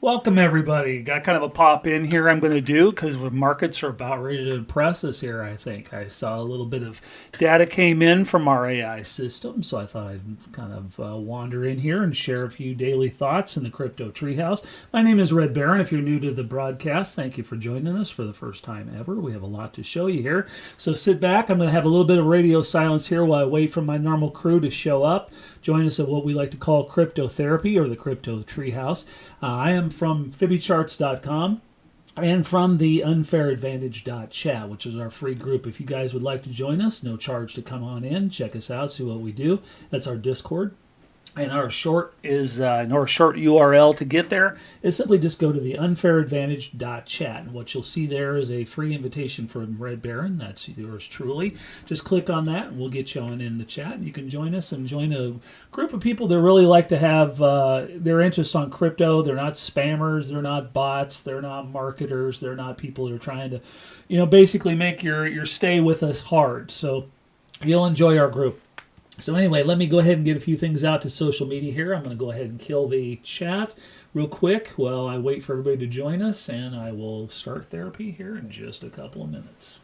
Welcome everybody. Got kind of a pop in here I'm going to do because the markets are about ready to impress us here, I think. I saw a little bit of data came in from our AI system, so I thought I'd kind of wander in here and share a few daily thoughts in the Crypto Treehouse. My name is Red Baron. If you're new to the broadcast, thank you for joining us for the first time ever. We have a lot to show you here. So sit back. I'm going to have a little bit of radio silence here while I wait for my normal crew to show up. Join us at what we like to call Crypto Therapy or the Crypto Treehouse. I am from FibbyCharts.com and from the unfairadvantage.chat, which is our free group. If you guys would like to join us, no charge to come on in, check us out, see what we do. That's our Discord. And our short URL to get there is simply just go to the unfairadvantage.chat. And what you'll see there is a free invitation from Red Baron. That's yours truly. Just click on that and we'll get you on in the chat. And you can join us and join a group of people that really like to have their interests on crypto. They're not spammers. They're not bots. They're not marketers. They're not people that are trying to, basically make your stay with us hard. So you'll enjoy our group. So anyway, let me go ahead and get a few things out to social media here. I'm going to go ahead and kill the chat real quick while I wait for everybody to join us, and I will start therapy here in just a couple of minutes.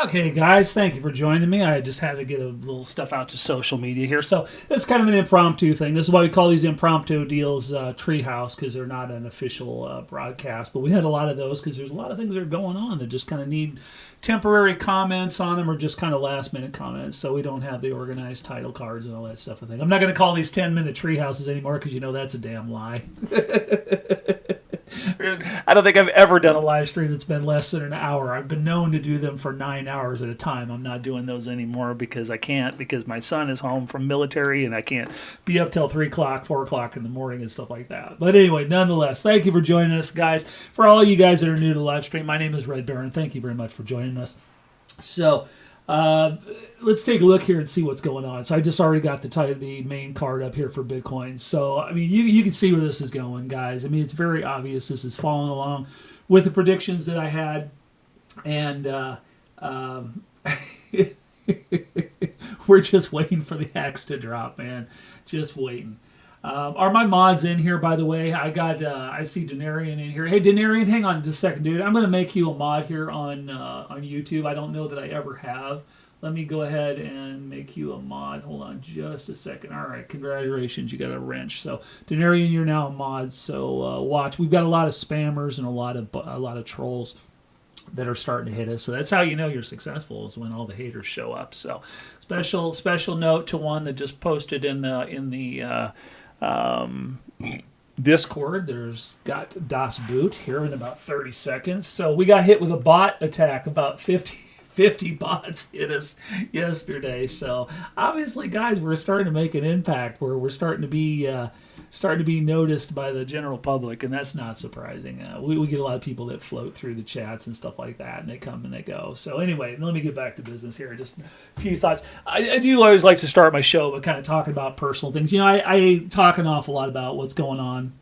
Okay, guys, thank you for joining me. I just had to get a little stuff out to social media here. So it's kind of an impromptu thing. This is why we call these impromptu deals Treehouse, because they're not an official broadcast. But we had a lot of those because there's a lot of things that are going on that just kind of need temporary comments on them or just kind of last-minute comments. So we don't have the organized title cards and all that stuff. I think I'm not going to call these 10-minute Treehouses anymore because that's a damn lie. I don't think I've ever done a live stream that's been less than an hour. I've been known to do them for 9 hours at a time. I'm not doing those anymore because I can't, because my son is home from military and I can't be up till 3 o'clock, 4 o'clock in the morning and stuff like that. But anyway, nonetheless, thank you for joining us, guys. For all you guys that are new to the live stream, my name is Red Baron. Thank you very much for joining us. So, let's take a look here and see what's going on. So I just already got the main card up here for Bitcoin. So, I mean, you can see where this is going, guys. I mean, it's very obvious this is following along with the predictions that I had. And we're just waiting for the axe to drop, man. Just waiting. Are my mods in here, by the way? I see Denarian in here. Hey, Denarian, hang on just a second, dude. I'm going to make you a mod here on YouTube. I don't know that I ever have. Let me go ahead and make you a mod. Hold on just a second. All right, congratulations. You got a wrench. So, Denarian, you're now a mod. So, watch. We've got a lot of spammers and a lot of trolls that are starting to hit us. So that's how you know you're successful, is when all the haters show up. So, special note to one that just posted in the Discord. There's got Das Boot here in about 30 seconds. So we got hit with a bot attack. About 50 bots hit us yesterday. So obviously, guys, we're starting to make an impact where we're starting to be noticed by the general public, and that's not surprising. We get a lot of people that float through the chats and stuff like that, and they come and they go. So anyway, let me get back to business here. Just a few thoughts. I do always like to start my show by kind of talking about personal things. I talk an awful lot about what's going on.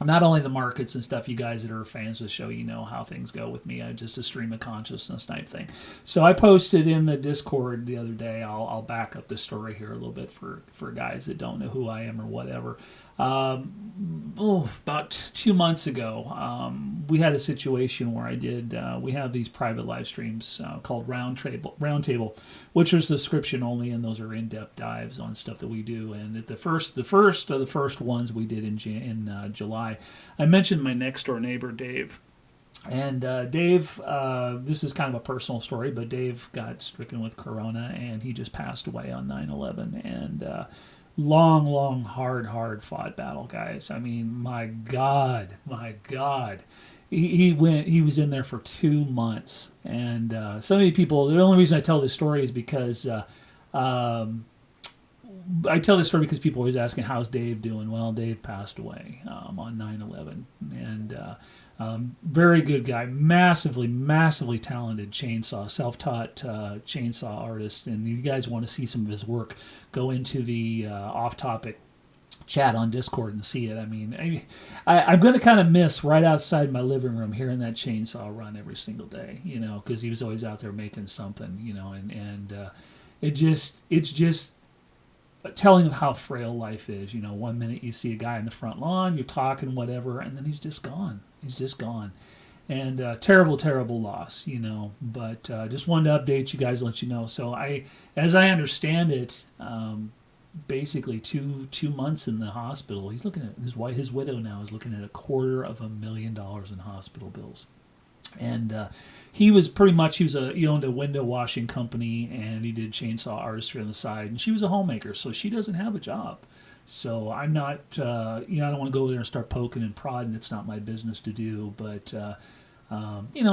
Not only the markets and stuff. You guys that are fans of the show, you know how things go with me. I just a stream of consciousness type thing. So I posted in the Discord the other day. I'll back up the story here a little bit for guys that don't know who I am or whatever. About 2 months ago, we had a situation where we have these private live streams called Roundtable, which is subscription only, and those are in-depth dives on stuff that we do. And at the first of the first ones we did in July, I mentioned my next door neighbor Dave. And Dave, this is kind of a personal story, but Dave got stricken with corona, and he just passed away on 9/11. And long, hard fought battle, guys. I mean, my God. He was in there for 2 months. And so many people, the only reason I tell this story is because I tell this story because people always asking, how's Dave doing? Well, Dave passed away on 9/11. And very good guy, massively talented self-taught chainsaw artist. And you guys want to see some of his work, go into the off-topic chat on Discord and see it. I mean, I'm going to kind of miss right outside my living room hearing that chainsaw run every single day, because he was always out there making something, and it's just telling of how frail life is. 1 minute you see a guy in the front lawn, you're talking whatever, and then he's just gone. And terrible loss, but just wanted to update you guys, let you know. So as I understand it, basically two months in the hospital. He's looking at his widow now is looking at $250,000 in hospital bills. And he owned a window washing company, and he did chainsaw artistry on the side. And she was a homemaker, so she doesn't have a job. So I'm not, I don't want to go over there and start poking and prodding. It's not my business to do. But,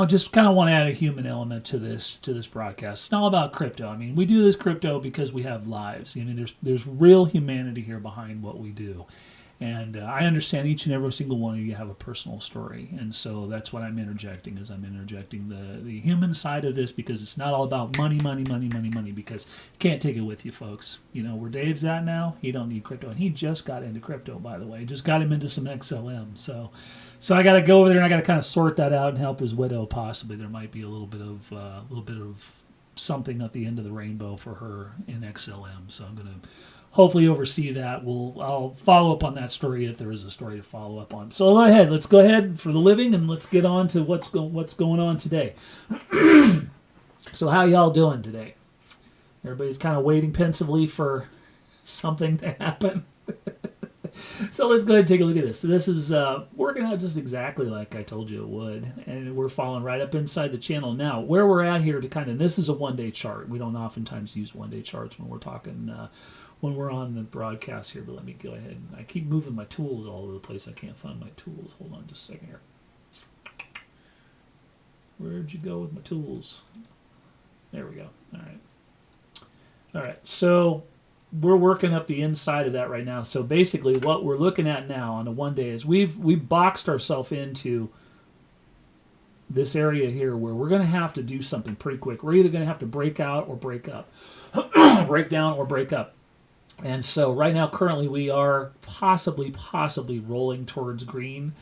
just kind of want to add a human element to this broadcast. It's not all about crypto. I mean, we do this crypto because we have lives. There's real humanity here behind what we do. And I understand each and every single one of you have a personal story. And so that's what I'm interjecting, is I'm interjecting the human side of this, because it's not all about money, because you can't take it with you, folks. Where Dave's at now, he don't need crypto. And he just got into crypto, by the way. Just got him into some XLM. So I got to go over there, and I got to kind of sort that out and help his widow, possibly. There might be a little bit of something at the end of the rainbow for her in XLM. So I'm going to hopefully oversee that. I'll follow up on that story if there is a story to follow up on. So let's go ahead for the living, and let's get on to what's going on today. So how y'all doing today? Everybody's kind of waiting pensively for something to happen. So let's go ahead and take a look at this. So this is working out just exactly like I told you it would. And we're falling right up inside the channel. Now, where we're at here to kind of, this is a one-day chart. We don't oftentimes use one-day charts when we're talking, when we're on the broadcast here. But let me go ahead. I keep moving my tools all over the place. I can't find my tools. Hold on just a second here. Where'd you go with my tools? There we go. All right. All right. So we're working up the inside of that right now. So basically what we're looking at now on a one day is we've boxed ourselves into this area here where we're going to have to do something pretty quick. We're either going to have to break out or break up, break down or break up. And so right now, currently, we are possibly rolling towards green.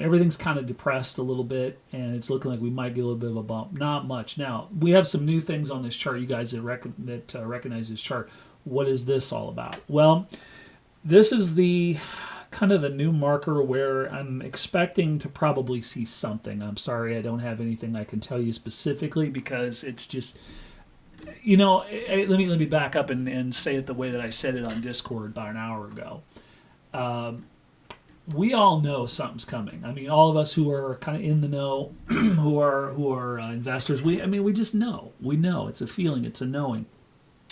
Everything's kind of depressed a little bit, and it's looking like we might get a little bit of a bump. Not much. Now, we have some new things on this chart. You guys that recognize this chart, what is this all about? Well, this is the kind of the new marker where I'm expecting to probably see something. I'm sorry I don't have anything I can tell you specifically because it's just, you know, let me back up and say it the way that I said it on Discord about an hour ago. We all know something's coming. I mean, all of us who are kind of in the know, who are investors, we just know. We know. It's a feeling. It's a knowing.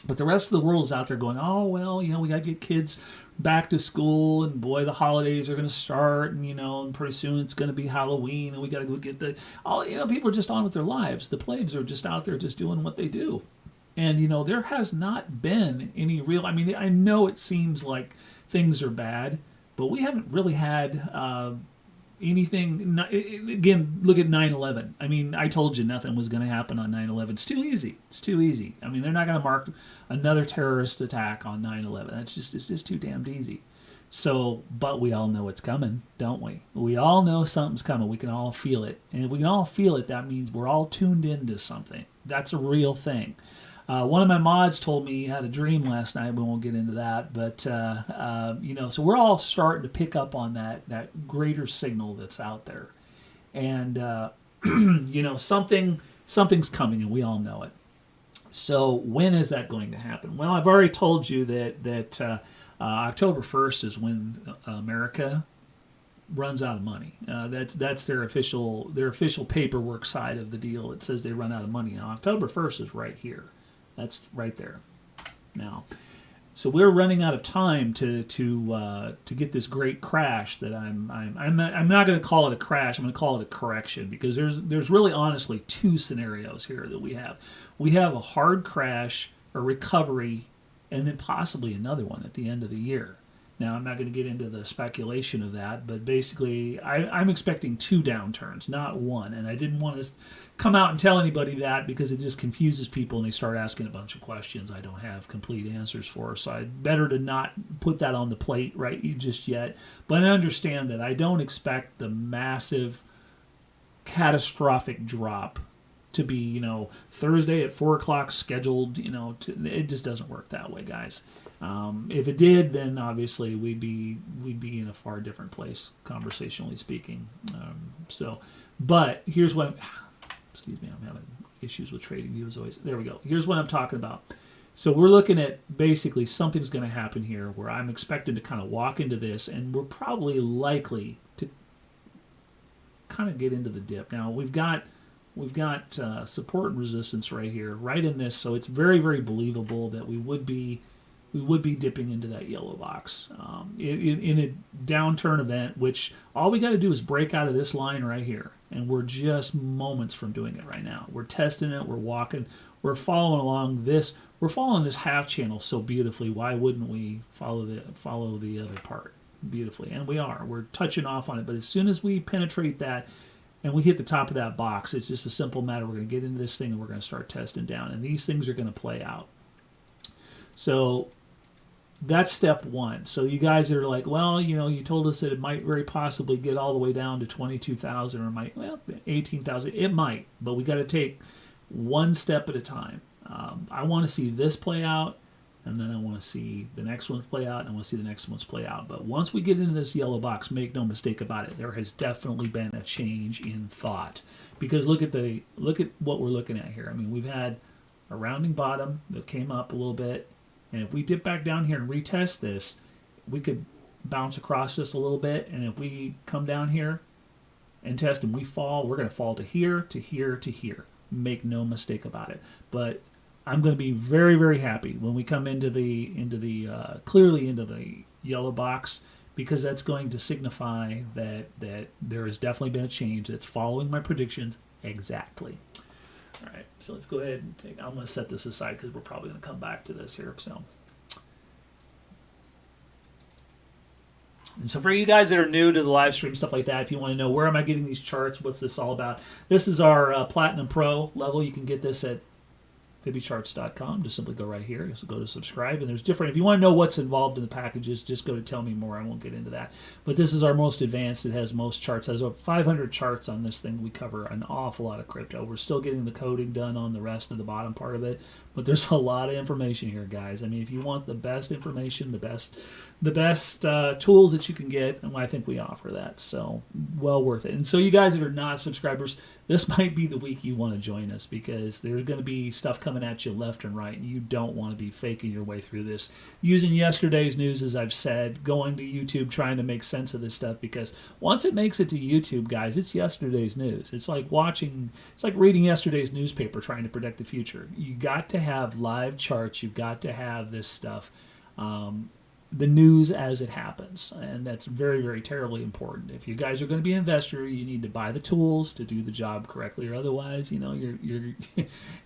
But the rest of the world is out there going, oh, well, you know, we got to get kids back to school, and boy, the holidays are going to start, and, you know, and pretty soon it's going to be Halloween, and we got to go get people are just on with their lives. The plebes are just out there just doing what they do. And, you know, there has not been any real, I mean, I know it seems like things are bad, but we haven't really had anything. Again, look at 9/11. I mean, I told you nothing was going to happen on 9/11. It's too easy. It's too easy. I mean, they're not going to mark another terrorist attack on 9/11. It's just too damned easy. So, but we all know it's coming, don't we? We all know something's coming. We can all feel it. And if we can all feel it, that means we're all tuned into something. That's a real thing. One of my mods told me he had a dream last night. We won't get into that, but you know, so we're all starting to pick up on that greater signal that's out there, and you know, something's coming, and we all know it. So when is that going to happen? Well, I've already told you that October 1st is when America runs out of money. That's their official paperwork side of the deal. It says they run out of money. Now, October 1st is right here. That's right there. Now, so we're running out of time to get this great crash that I'm not going to call it a crash. I'm going to call it a correction, because there's really honestly two scenarios here that we have. We have a hard crash, a recovery, and then possibly another one at the end of the year. Now, I'm not going to get into the speculation of that, but basically, I'm expecting two downturns, not one. And I didn't want to come out and tell anybody that, because it just confuses people and they start asking a bunch of questions I don't have complete answers for. So I'd better to not put that on the plate right just yet. But I understand that I don't expect the massive, catastrophic drop to be, you know, Thursday at 4 o'clock scheduled. You know, it just doesn't work that way, guys. If it did, then obviously we'd be in a far different place, conversationally speaking. But here's what, excuse me, I'm having issues with trading views always. There we go. Here's what I'm talking about. So we're looking at basically something's going to happen here where I'm expected to kind of walk into this, and we're probably likely to kind of get into the dip. Now we've got support and resistance right here, right in this, so it's very, very believable that we would be dipping into that yellow box in a downturn event, which all we got to do is break out of this line right here, and we're just moments from doing it right now. We're testing it, we're walking, we're following along this, we're following this half channel so beautifully. Why wouldn't we follow the other part beautifully? And we are. We're touching off on it, but as soon as we penetrate that and we hit the top of that box, it's just a simple matter. We're going to get into this thing and we're going to start testing down, and these things are going to play out. So that's step one. So you guys are like, well, you know, you told us that it might very possibly get all the way down to 22,000 or 18,000. It might, but we got to take one step at a time. I want to see this play out, and then I want to see the next ones play out, and I want to see the next ones play out. But once we get into this yellow box, make no mistake about it, there has definitely been a change in thought. Because look at what we're looking at here. I mean, we've had a rounding bottom that came up a little bit, and if we dip back down here and retest this, we could bounce across this a little bit, and if we come down here and test and we fall, we're going to fall to here, to here, to here. Make no mistake about it. But I'm going to be very, very happy when we come into the clearly into the yellow box, because that's going to signify that there has definitely been a change that's following my predictions exactly. All right, so let's go ahead and I'm going to set this aside because we're probably going to come back to this here. And so for you guys that are new to the live stream, stuff like that, if you want to know where am I getting these charts, what's this all about, this is our Platinum Pro level. You can get this at fibbycharts.com. Just simply go right here. Just go to subscribe, and there's different. If you want to know what's involved in the packages, just go to Tell Me More. I won't get into that. But this is our most advanced. It has most charts. It has over 500 charts on this thing. We cover an awful lot of crypto. We're still getting the coding done on the rest of the bottom part of it, but there's a lot of information here, guys. I mean, if you want the best information, the best tools that you can get, and I think we offer that. So well worth it. And so you guys that are not subscribers, this might be the week you want to join us, because there's going to be stuff coming at you left and right, and you don't want to be faking your way through this using yesterday's news, as I've said, going to YouTube trying to make sense of this stuff, because once it makes it to YouTube, guys, it's yesterday's news. It's like reading yesterday's newspaper trying to predict the future. You got to have live charts. You've got to have this stuff, the news as it happens, and that's very, very terribly important. If you guys are going to be an investor, you need to buy the tools to do the job correctly, or otherwise, you're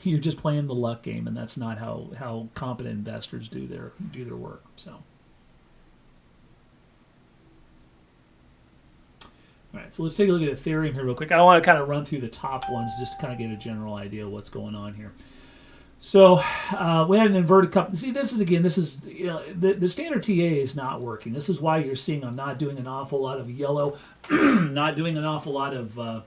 you're just playing the luck game, and that's not how competent investors do their work. So, all right, so let's take a look at Ethereum here real quick. I want to kind of run through the top ones just to kind of get a general idea of what's going on here. So we had an inverted cup. See, this is the standard TA is not working. This is why you're seeing I'm not doing an awful lot of yellow, not doing an awful lot of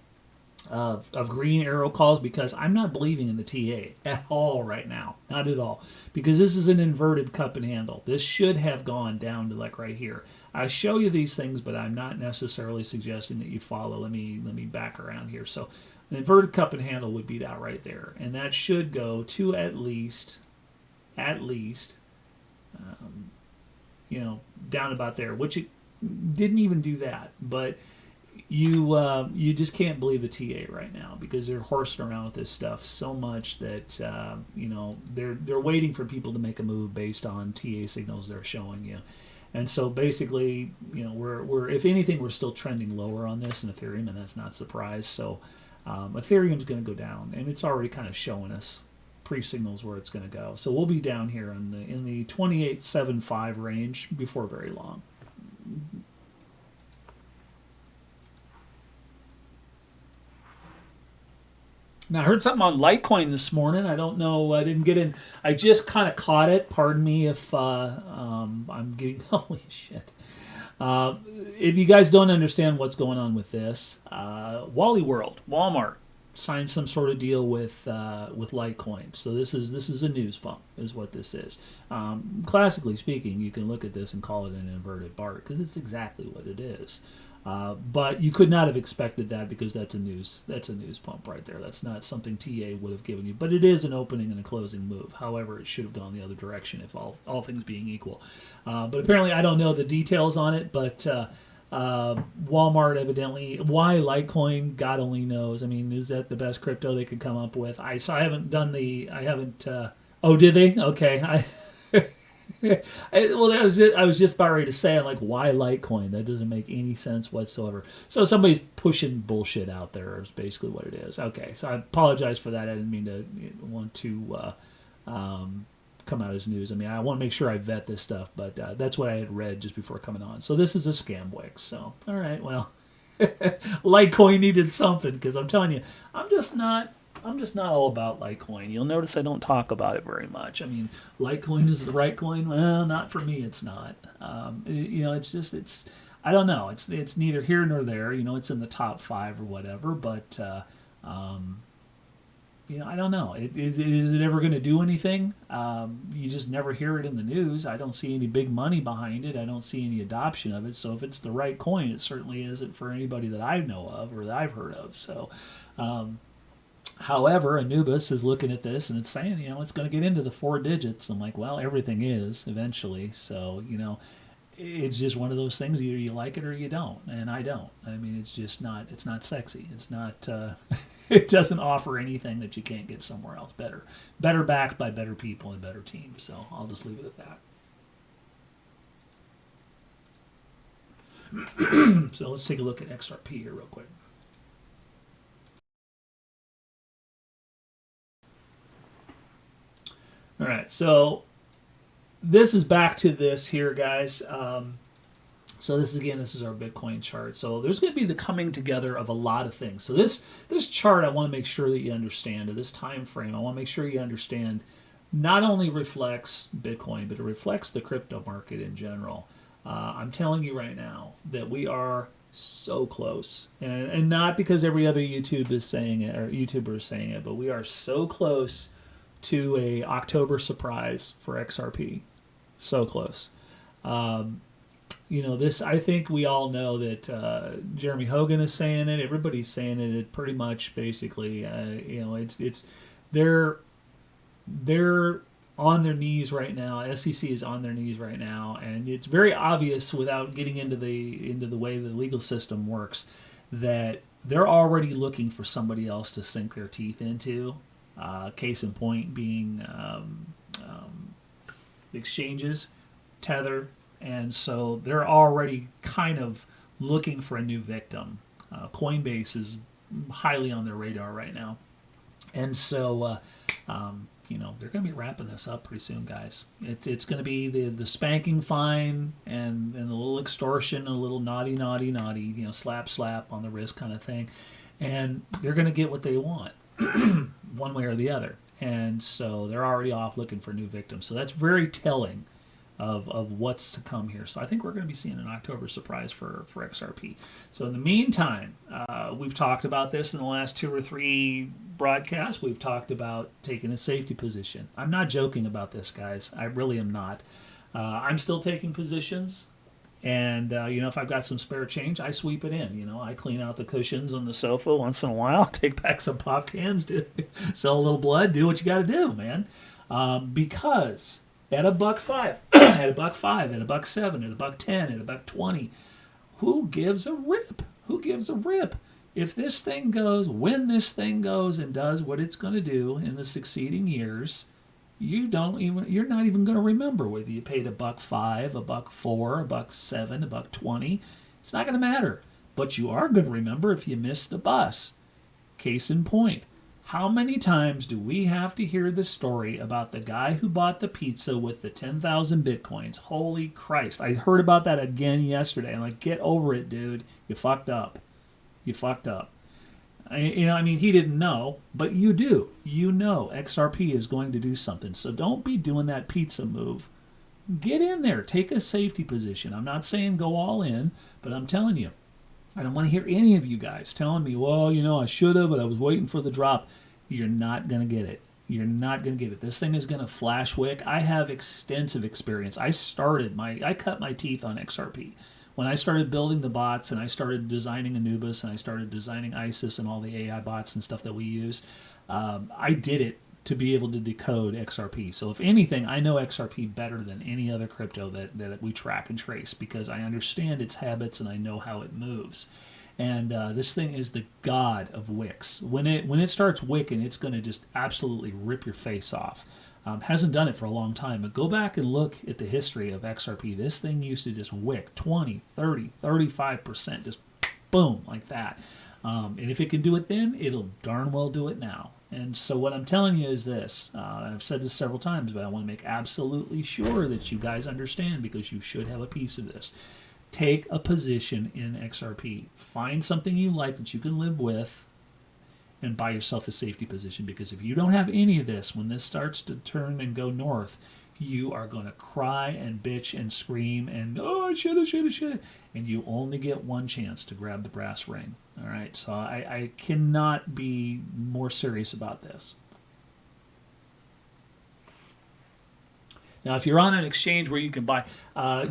green arrow calls, because I'm not believing in the TA at all right now. Not at all. Because this is an inverted cup and handle. This should have gone down to like right here. I show you these things, but I'm not necessarily suggesting that you follow. Let me back around here. So an inverted cup and handle would be that right there, and that should go to at least, down about there, which it didn't even do that. But you just can't believe the TA right now, because they're horsing around with this stuff so much that they're waiting for people to make a move based on TA signals they're showing you. And so basically, we're if anything, we're still trending lower on this in Ethereum, and that's not a surprise. So Ethereum's going to go down, and it's already kind of showing us pre-signals where it's going to go. So we'll be down here in the 28.75 range before very long. Now, I heard something on Litecoin this morning. I don't know. I didn't get in. I just kind of caught it. Pardon me if I'm getting... Holy shit. If you guys don't understand what's going on with this, Walmart signed some sort of deal with Litecoin. So this is a news bump, is what this is. Classically speaking, you can look at this and call it an inverted bar, because it's exactly what it is. But you could not have expected that, because that's a news pump right there. That's not something TA would have given you. But it is an opening and a closing move. However, it should have gone the other direction, if all things being equal. But apparently, I don't know the details on it. But Walmart evidently, why Litecoin, God only knows. I mean, is that the best crypto they could come up with? I haven't done the. I haven't. Oh, did they? Okay. Well, that was it. I was just about ready to say, I'm like, why Litecoin? That doesn't make any sense whatsoever. So somebody's pushing bullshit out there is basically what it is. Okay, so I apologize for that. I didn't mean to want to come out as news. I mean, I want to make sure I vet this stuff, but that's what I had read just before coming on. So this is a scam wix. So, all right, well, Litecoin needed something, because I'm telling you, I'm just not all about Litecoin. You'll notice I don't talk about it very much. I mean, Litecoin is the right coin. Well, not for me. It's not. It's I don't know. It's neither here nor there. It's in the top 5 or whatever. But I don't know. Is it ever going to do anything? You just never hear it in the news. I don't see any big money behind it. I don't see any adoption of it. So if it's the right coin, it certainly isn't for anybody that I know of or that I've heard of. So, however, Anubis is looking at this and it's saying, it's going to get into the 4 digits. I'm like, well, everything is eventually. So, it's just one of those things. Either you like it or you don't, and I don't. I mean, it's just not. It's not sexy. It's not. It doesn't offer anything that you can't get somewhere else. Better backed by better people and better teams. So I'll just leave it at that. So let's take a look at XRP here real quick. All right, so this is back to this here, guys. So this is our Bitcoin chart. So there's going to be the coming together of a lot of things. So this chart, I want to make sure that you understand, or this time frame, I want to make sure you understand, not only reflects Bitcoin, but it reflects the crypto market in general. I'm telling you right now that we are so close, and not because every other YouTuber is saying it, but we are so close to a October surprise for XRP. So close. This, I think we all know that Jeremy Hogan is saying it. Everybody's saying it. It pretty much basically, it's they're on their knees right now. SEC is on their knees right now, and it's very obvious without getting into the way the legal system works that they're already looking for somebody else to sink their teeth into. Case in point being exchanges, Tether, and so they're already kind of looking for a new victim. Coinbase is highly on their radar right now, and so they're going to be wrapping this up pretty soon, guys. It's going to be the spanking fine and the little extortion and a little naughty, slap on the wrist kind of thing, and they're going to get what they want. One way or the other, and so they're already off looking for new victims. So that's very telling of what's to come here. So I think we're going to be seeing an October surprise for XRP. So in the meantime, we've talked about this in the last 2 or 3 broadcasts. We've talked about taking a safety position. I'm not joking about this, guys. I really am not. I'm still taking positions. And, if I've got some spare change, I sweep it in. I clean out the cushions on the sofa once in a while, take back some pop cans, sell a little blood, do what you got to do, man. Because at $1.05, at $1.05, at $1.07, at $1.10, at $1.20, who gives a rip? Who gives a rip? If this thing goes, when this thing goes and does what it's going to do in the succeeding years, you're not even going to remember whether you paid $1.05, $1.04, $1.07, $1.20. It's not going to matter. But you are going to remember if you missed the bus. Case in point, how many times do we have to hear the story about the guy who bought the pizza with the 10,000 Bitcoins? Holy Christ. I heard about that again yesterday. I'm like, get over it, dude. You fucked up. You fucked up. He didn't know, but you do. XRP is going to do something. So don't be doing that pizza move. Get in there. Take a safety position. I'm not saying go all in, but I'm telling you, I don't want to hear any of you guys telling me, well, I should have, but I was waiting for the drop. You're not going to get it. You're not going to get it. This thing is going to flash wick. I have extensive experience. I cut my teeth on XRP. When I started building the bots and I started designing Anubis and I started designing ISIS and all the AI bots and stuff that we use, I did it to be able to decode XRP. So if anything, I know XRP better than any other crypto that we track and trace because I understand its habits and I know how it moves. And this thing is the god of wicks. When it starts wicking, it's going to just absolutely rip your face off. Hasn't done it for a long time, but go back and look at the history of XRP. This thing used to just wick 20, 30, 35%, just boom, like that. And if it can do it then, it'll darn well do it now. And so what I'm telling you is this. I've said this several times, but I want to make absolutely sure that you guys understand because you should have a piece of this. Take a position in XRP. Find something you like that you can live with and buy yourself a safety position, because if you don't have any of this, when this starts to turn and go north, you are going to cry and bitch and scream and, I shoulda, and you only get one chance to grab the brass ring. All right, so I cannot be more serious about this. Now, if you're on an exchange where you can buy,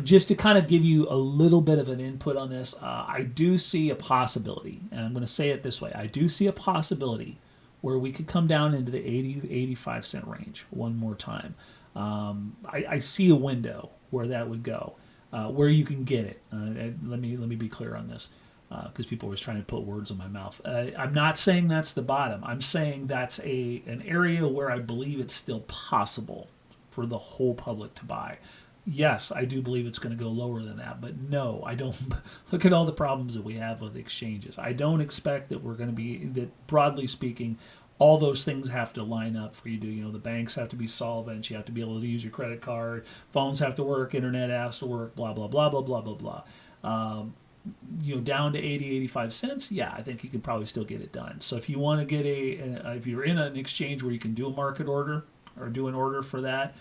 just to kind of give you a little bit of an input on this, I do see a possibility, and I'm going to say it this way. I do see a possibility where we could come down into the 80 to 85 cent range one more time. I see a window where that would go, where you can get it. Let me be clear on this, because people are always trying to put words in my mouth. I'm not saying that's the bottom. I'm saying that's an area where I believe it's still possible for the whole public to buy. Yes, I do believe it's going to go lower than that, but no, I don't. Look at all the problems that we have with exchanges. I don't expect that we're going to be, that broadly speaking, all those things have to line up for you to, the banks have to be solvent, you have to be able to use your credit card, phones have to work, internet has to work, blah, blah, blah, blah, blah, blah, blah. Down to 80, 85 cents, yeah, I think you can probably still get it done. So if you want to get if you're in an exchange where you can do a market order or do an order for that,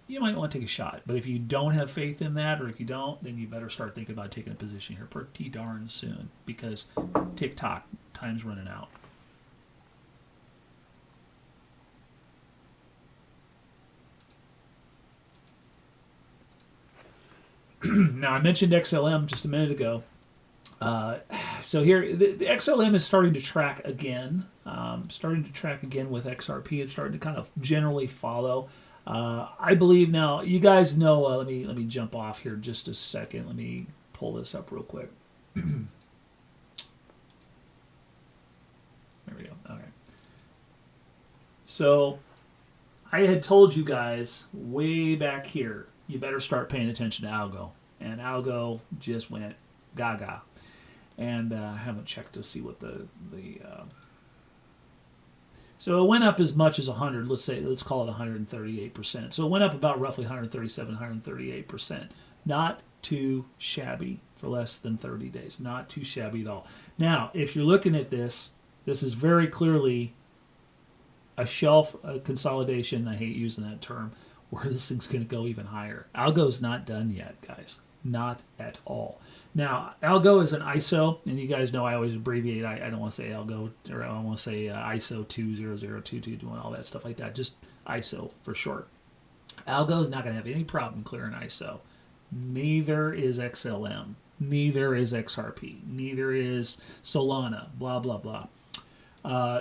you might want to take a shot. But if you don't have faith in that, or if you don't, then you better start thinking about taking a position here pretty darn soon, because TikTok, time's running out. Now, I mentioned XLM just a minute ago. So here, the XLM is starting to track again. With XRP. It's starting to kind of generally follow. I believe now, you guys know, let me jump off here just a second. Let me pull this up real quick. There we go. All right. So I had told you guys way back here, you better start paying attention to Algo. And Algo just went gaga. And I haven't checked to see what so it went up as much as 100, let's call it 138%. So it went up about roughly 137, 138%. Not too shabby for less than 30 days. Not too shabby at all. Now, if you're looking at this is very clearly a shelf consolidation. I hate using that term, where this thing's going to go even higher. Algo's not done yet, guys. Not at all. Now, Algo is an ISO, and you guys know I always abbreviate. I don't want to say Algo, or I don't want to say ISO 20022, doing all that stuff like that. Just ISO for short. Algo is not going to have any problem clearing ISO. Neither is XLM. Neither is XRP. Neither is Solana. Blah, blah, blah.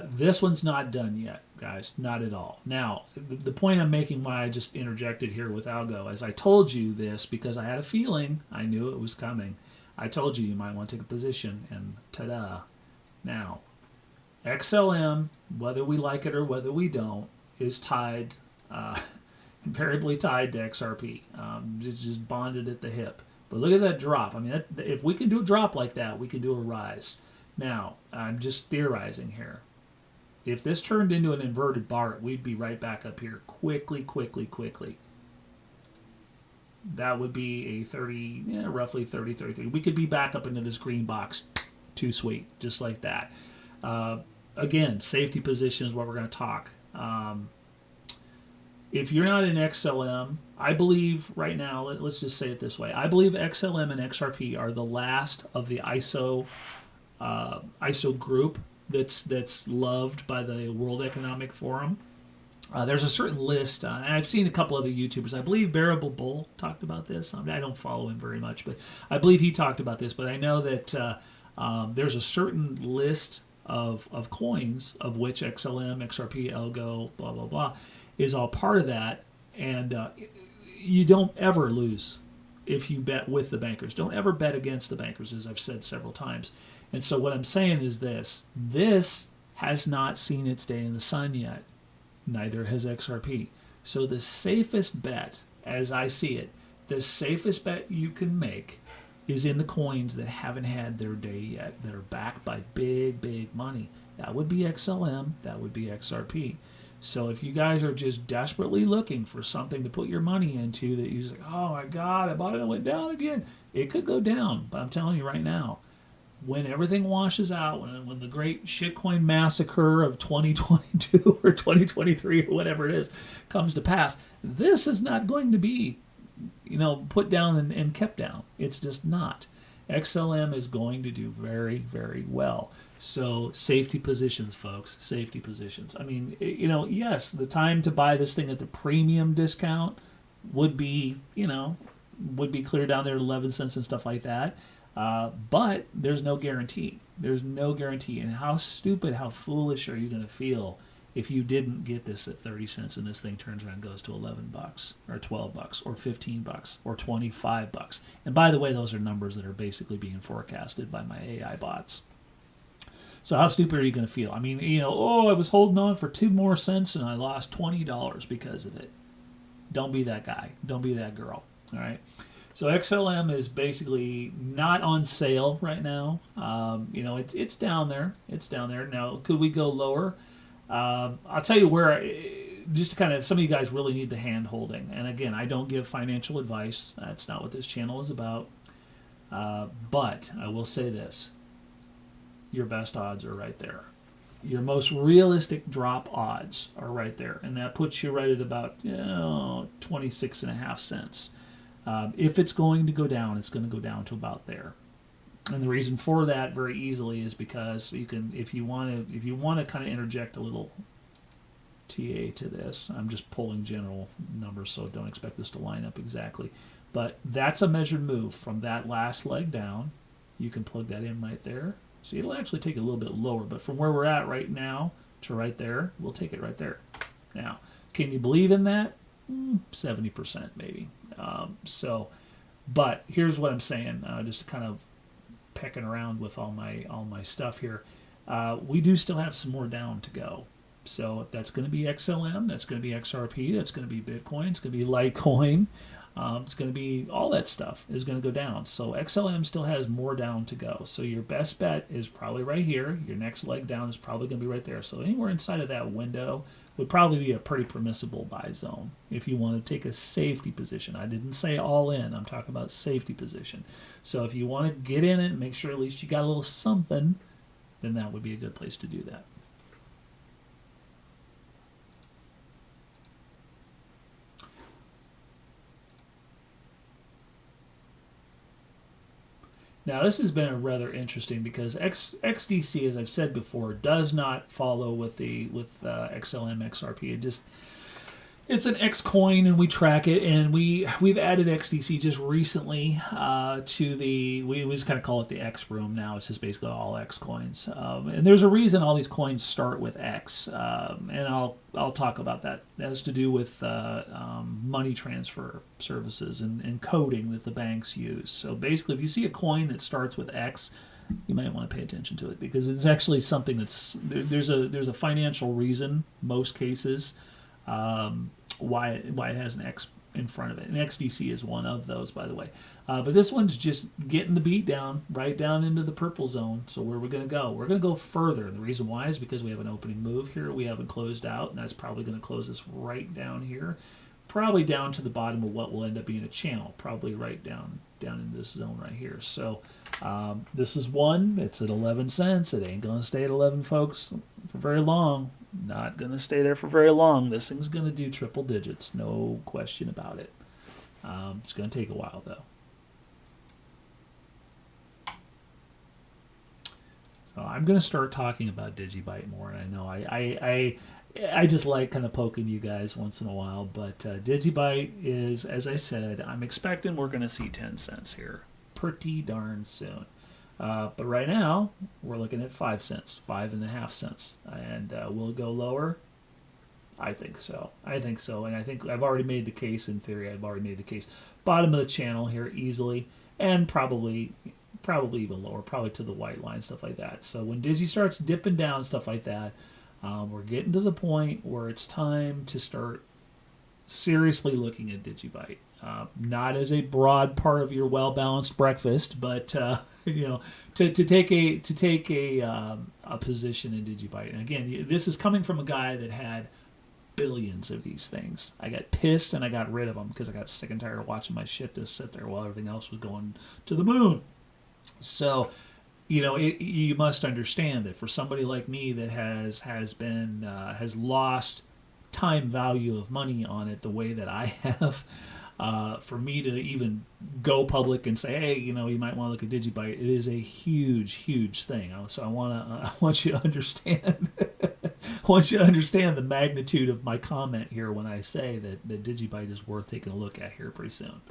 This one's not done yet, guys. Not at all. Now, the point I'm making, why I just interjected here with Algo, is I told you this because I had a feeling, I knew it was coming. I told you might want to take a position, and ta-da. Now, XLM, whether we like it or whether we don't, is tied, invariably tied to XRP. It's just bonded at the hip. But look at that drop. I mean, if we can do a drop like that, we can do a rise. Now, I'm just theorizing here. If this turned into an inverted bar, we'd be right back up here quickly. That would be a 30, roughly 30, 33. We could be back up into this green box. Too sweet, just like that. Again, safety position is what we're going to talk. If you're not in XLM, I believe right now, let's just say it this way. I believe XLM and XRP are the last of the ISO group that's loved by the World Economic Forum. There's a certain list, and I've seen a couple other YouTubers. I believe Bearable Bull talked about this. I don't follow him very much, but I believe he talked about this. But I know that there's a certain list of coins, of which XLM, XRP, Algo, blah, blah, blah, is all part of that. And you don't ever lose if you bet with the bankers. Don't ever bet against the bankers, as I've said several times. And so what I'm saying is this has not seen its day in the sun yet. Neither has XRP. So the safest bet, as I see it, the safest bet you can make is in the coins that haven't had their day yet, that are backed by big money. That would be XLM, that would be XRP. So if you guys are just desperately looking for something to put your money into that you're like, oh my God, I bought it and it went down again. It could go down, but I'm telling you right now, when everything washes out, when the great shitcoin massacre of 2022 or 2023 or whatever it is comes to pass, this is not going to be, put down and kept down. It's just not. XLM is going to do very well. So safety positions, folks, safety positions. I mean, yes, the time to buy this thing at the premium discount, would be, would be clear down there at 11 cents and stuff like that. But there's no guarantee. There's no guarantee. And how stupid, how foolish are you going to feel if you didn't get this at 30 cents and this thing turns around and goes to $11 or $12 or $15 or $25? And by the way, those are numbers that are basically being forecasted by my AI bots. So how stupid are you going to feel? I mean, I was holding on for 2 more cents and I lost $20 because of it. Don't be that guy. Don't be that girl. All right. So XLM is basically not on sale right now. It's down there. It's down there. Now, could we go lower? I'll tell you where, just to kind of, some of you guys really need the hand holding. And again, I don't give financial advice. That's not what this channel is about. But I will say this. Your best odds are right there. Your most realistic drop odds are right there. And that puts you right at about 26.5 cents. If it's going to go down, it's going to go down to about there. And the reason for that very easily is because you can, if you want to kind of interject a little TA to this, I'm just pulling general numbers, so don't expect this to line up exactly. But that's a measured move from that last leg down. You can plug that in right there. So it'll actually take it a little bit lower, but from where we're at right now to right there, we'll take it right there. Now, can you believe in that? 70% maybe. But here's what I'm saying, just to kind of pecking around with all my stuff here. We do still have some more down to go. So that's going to be XLM, that's going to be XRP, that's going to be Bitcoin, it's going to be Litecoin. It's going to be, all that stuff is going to go down. So XLM still has more down to go. So your best bet is probably right here. Your next leg down is probably going to be right there. So anywhere inside of that window would probably be a pretty permissible buy zone if you want to take a safety position. I didn't say all in. I'm talking about safety position. So if you want to get in it and make sure at least you got a little something, then that would be a good place to do that. Now, this has been rather interesting because XDC, as I've said before, does not follow with XLM XRP. It's an X coin, and we track it, and we've added XDC just recently to we just kind of call it the X room now. It's just basically all X coins, and there's a reason all these coins start with X, and I'll talk about that. It has to do with money transfer services and coding that the banks use. So basically, if you see a coin that starts with X, you might want to pay attention to it because it's actually something there's a financial reason most cases. Why it has an X in front of it. And XDC is one of those, by the way. But this one's just getting the beat down, right down into the purple zone. So where are we going to go? We're going to go further. And the reason why is because we have an opening move here. We haven't closed out, and that's probably going to close us right down here. Probably down to the bottom of what will end up being a channel. Probably right down in this zone right here. So this is one. It's at 11 cents. It ain't going to stay at 11, folks, for very long. Not going to stay there for very long. This thing's going to do triple digits. No question about it. It's going to take a while, though. So I'm going to start talking about DigiByte more. And I know I just like kind of poking you guys once in a while. But DigiByte is, as I said, I'm expecting we're going to see 10 cents here pretty darn soon. But right now, we're looking at 5 cents, 5.5 cents. And will it go lower? I think so. And I think I've already made the case in theory. I've already made the case. Bottom of the channel here easily, and probably even lower, probably to the white line, stuff like that. So when Digi starts dipping down, stuff like that, we're getting to the point where it's time to start seriously looking at DigiByte. Not as a broad part of your well-balanced breakfast, but to take a position in DigiByte. And again, this is coming from a guy that had billions of these things. I got pissed and I got rid of them because I got sick and tired of watching my shit just sit there while everything else was going to the moon. So, you must understand that for somebody like me that has lost time value of money on it the way that I have. For me to even go public and say, hey, you might want to look at DigiByte, it is a huge, huge thing. So I want you to understand want you to understand the magnitude of my comment here when I say that DigiByte is worth taking a look at here pretty soon.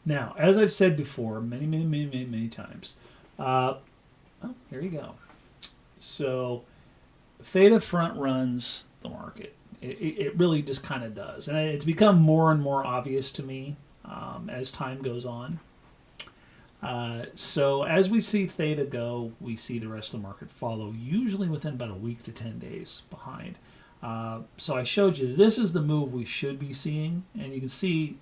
Now, as I've said before, many times, oh, here you go. So, Theta front runs the market. It really just kind of does. And it's become more and more obvious to me as time goes on. So, as we see Theta go, we see the rest of the market follow, usually within about a week to 10 days behind. So, I showed you this is the move we should be seeing. And you can see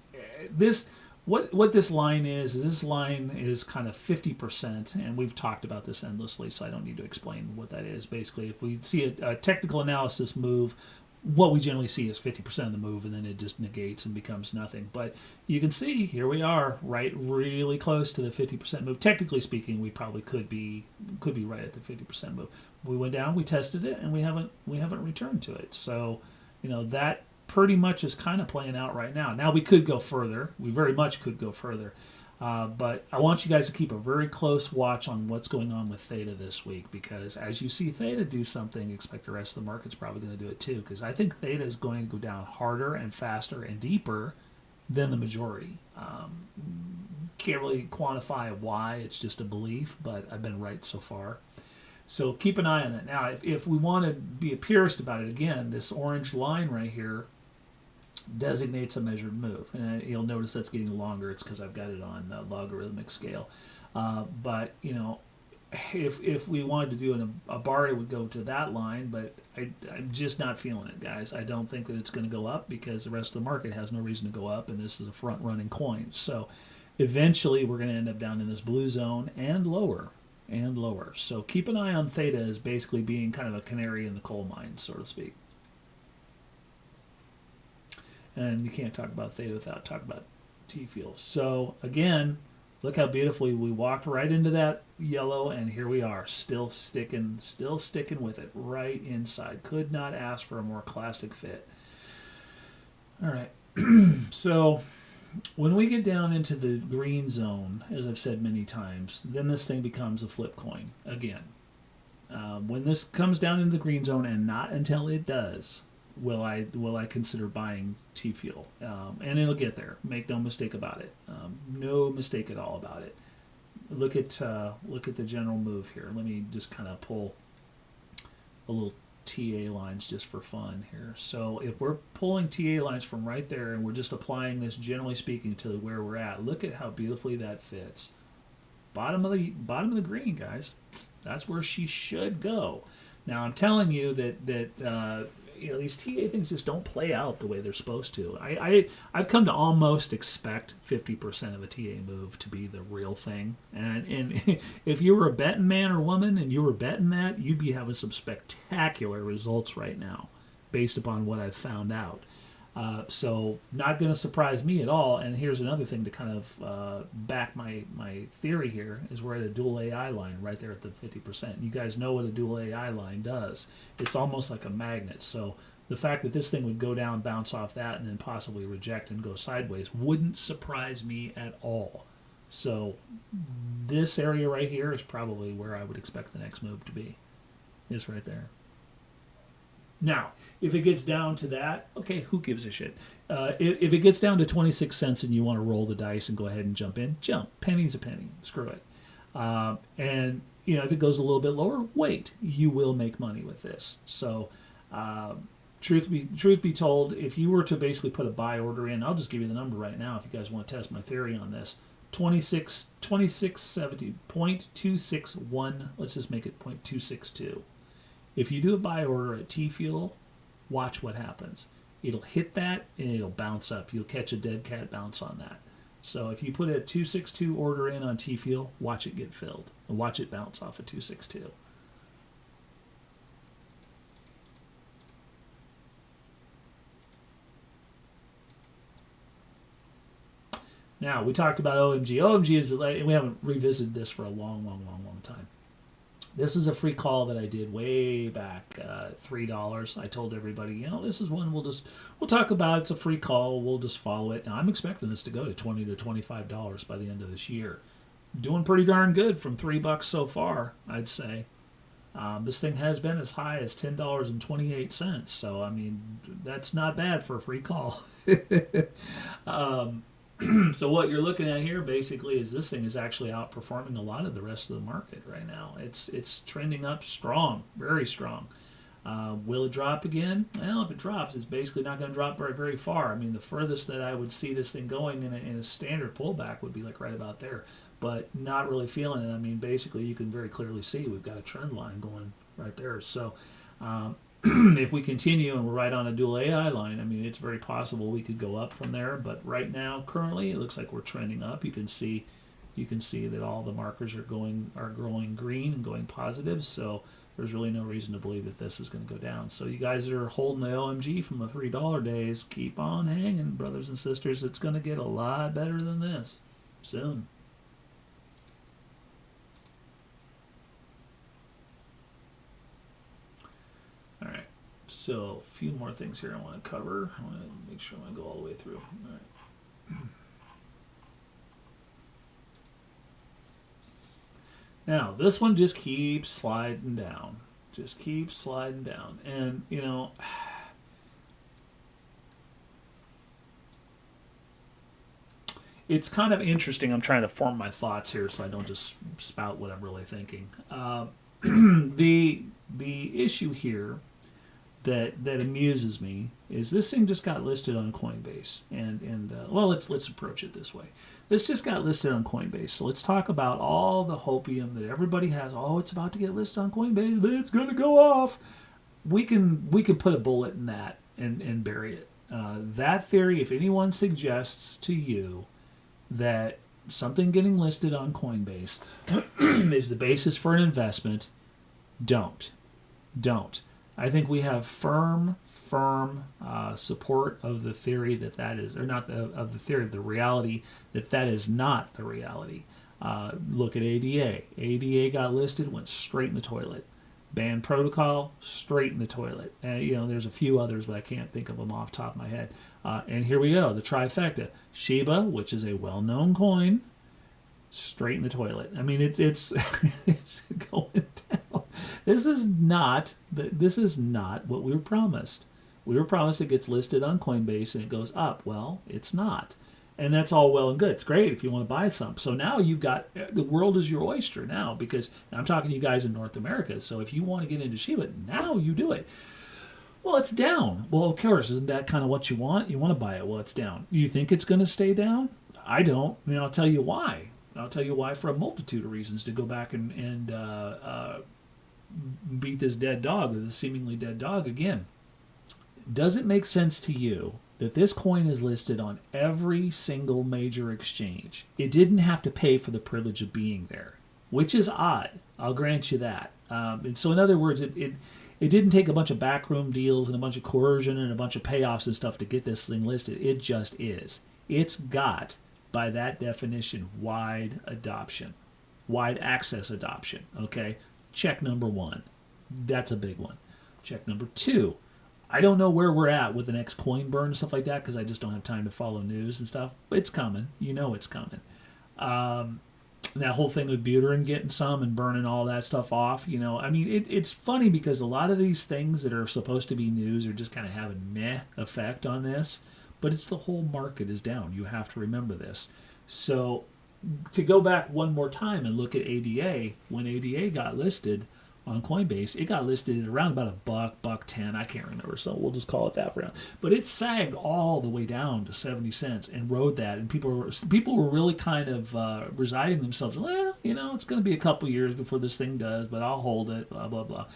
this. What this line is this line is kind of 50%, and we've talked about this endlessly, so I don't need to explain what that is. Basically, if we see a technical analysis move, what we generally see is 50% of the move, and then it just negates and becomes nothing. But you can see here we are, right, really close to the 50% move. Technically speaking, we probably could be right at the 50% move. We went down, we tested it, and we haven't returned to it. So, that pretty much is kind of playing out right now. Now we could go further. We very much could go further. But I want you guys to keep a very close watch on what's going on with Theta this week, because as you see Theta do something, expect the rest of the market's probably going to do it too, because I think Theta is going to go down harder and faster and deeper than the majority. Can't really quantify why. It's just a belief, but I've been right so far. So keep an eye on it. Now, if we want to be a purist about it, again, this orange line right here designates a measured move. And you'll notice that's getting longer. It's because I've got it on logarithmic scale. But, if we wanted to do a bar, it would go to that line. But I'm just not feeling it, guys. I don't think that it's going to go up because the rest of the market has no reason to go up. And this is a front-running coin. So eventually we're going to end up down in this blue zone and lower. So keep an eye on Theta as basically being kind of a canary in the coal mine, so to speak. And you can't talk about Theta without talking about T-Fuel. So again, look how beautifully we walked right into that yellow, and here we are, still sticking with it right inside. Could not ask for a more classic fit. All right, so when we get down into the green zone, as I've said many times, then this thing becomes a flip coin again. When this comes down into the green zone, and not until it does, will I consider buying T-Fuel. And it'll get there. Make no mistake about it. No mistake at all about it. Look at the general move here. Let me just kind of pull a little TA lines just for fun here. So if we're pulling TA lines from right there and we're just applying this, generally speaking, to where we're at, look at how beautifully that fits. Bottom of the green, guys. That's where she should go. Now I'm telling you that these TA things just don't play out the way they're supposed to. I've come to almost expect 50% of a TA move to be the real thing. And if you were a betting man or woman and you were betting that, you'd be having some spectacular results right now based upon what I've found out. So not going to surprise me at all. And here's another thing to kind of back my theory here is we're at a dual AI line right there at the 50%. You guys know what a dual AI line does. It's almost like a magnet. So the fact that this thing would go down, bounce off that, and then possibly reject and go sideways wouldn't surprise me at all. So this area right here is probably where I would expect the next move to be. Is right there. Now, if it gets down to that, okay, who gives a shit? If it gets down to 26 cents and you want to roll the dice and go ahead and jump in, jump. Penny's a penny. Screw it. And, if it goes a little bit lower, wait. You will make money with this. So, truth be told, if you were to basically put a buy order in, I'll just give you the number right now if you guys want to test my theory on this. 2670, 0.261, let's just make it 0.262. If you do a buy order at T-Fuel, watch what happens. It'll hit that and it'll bounce up. You'll catch a dead cat bounce on that. So if you put a 262 order in on T-Fuel, watch it get filled. And watch it bounce off of 262. Now, we talked about OMG. OMG is, we haven't revisited this for a long, long, long, long time. This is a free call that I did way back, $3. I told everybody, you know, this is one we'll talk about. It's a free call. We'll just follow it. Now, I'm expecting this to go to $20 to $25 by the end of this year. Doing pretty darn good from $3 so far, I'd say. This thing has been as high as $10.28. So, I mean, that's not bad for a free call. So what you're looking at here basically is this thing is actually outperforming a lot of the rest of the market right now. It's trending up strong, very strong. Will it drop again? Well, if it drops, it's basically not going to drop very, very far. I mean, the furthest that I would see this thing going in a standard pullback would be like right about there, but not really feeling it. I mean, basically, you can very clearly see we've got a trend line going right there. So if we continue and we're right on a dual AI line, I mean, it's very possible we could go up from there. But right now, currently, it looks like we're trending up. You can see that all the markers are going green and going positive. So there's really no reason to believe that this is going to go down. So you guys that are holding the OMG from the $3 days, keep on hanging, brothers and sisters. It's going to get a lot better than this soon. All right, so a few more things here I want to cover. I want to make sure I go all the way through. All right. Now, this one just keeps sliding down. Just keeps sliding down. And, you know, it's kind of interesting. I'm trying to form my thoughts here so I don't just spout what I'm really thinking. The issue here that amuses me is this thing just got listed on Coinbase, and well, let's approach it this way. This just got listed on Coinbase, so let's talk about all the hopium that everybody has. Oh, it's about to get listed on Coinbase. It's going to go off. We can put a bullet in that and bury it. That theory, if anyone suggests to you that something getting listed on Coinbase is the basis for an investment, don't. I think we have firm support of the theory that is, or not of the theory of the reality that is not the reality. Look at ADA. ADA got listed, went straight in the toilet. Band Protocol, straight in the toilet. You know, there's a few others, but I can't think of them off the top of my head. And here we go, the trifecta. Shiba, which is a well-known coin, straight in the toilet. I mean, it's it's going down. This is not what we were promised. We were promised it gets listed on Coinbase and it goes up. Well, it's not. And that's all well and good. It's great if you want to buy some. So now you've got, the world is your oyster now, because I'm talking to you guys in North America. So if you want to get into Shiba, now you do it. Well, it's down. Well, of course, isn't that kind of what you want? You want to buy it. Well, it's down. Do you think it's going to stay down? I don't. I mean, I'll tell you why. I'll tell you why for a multitude of reasons, to go back and beat this dead dog, or this seemingly dead dog again. Does it make sense to you that this coin is listed on every single major exchange? It didn't have to pay for the privilege of being there, which is odd. I'll grant you that. And so in other words, it didn't take a bunch of backroom deals and a bunch of coercion and a bunch of payoffs and stuff to get this thing listed. It just is. It's got, by that definition, wide adoption, wide access adoption. Okay, check number one. That's a big one. Check number two. I don't know where we're at with the next coin burn and stuff like that, because I just don't have time to follow news and stuff. But it's coming. You know it's coming. That whole thing with Buterin getting some and burning all that stuff off, you know, I mean, it's funny because a lot of these things that are supposed to be news are just kind of have a meh effect on this, but it's the whole market is down. You have to remember this. So to go back one more time and look at ADA, when ADA got listed on Coinbase, it got listed at around about $1.10. I can't remember, so we'll just call it that for now. But it sagged all the way down to 70 cents and rode that, and people were really kind of resigning themselves. Well, you know, it's going to be a couple years before this thing does, but I'll hold it. Blah blah blah.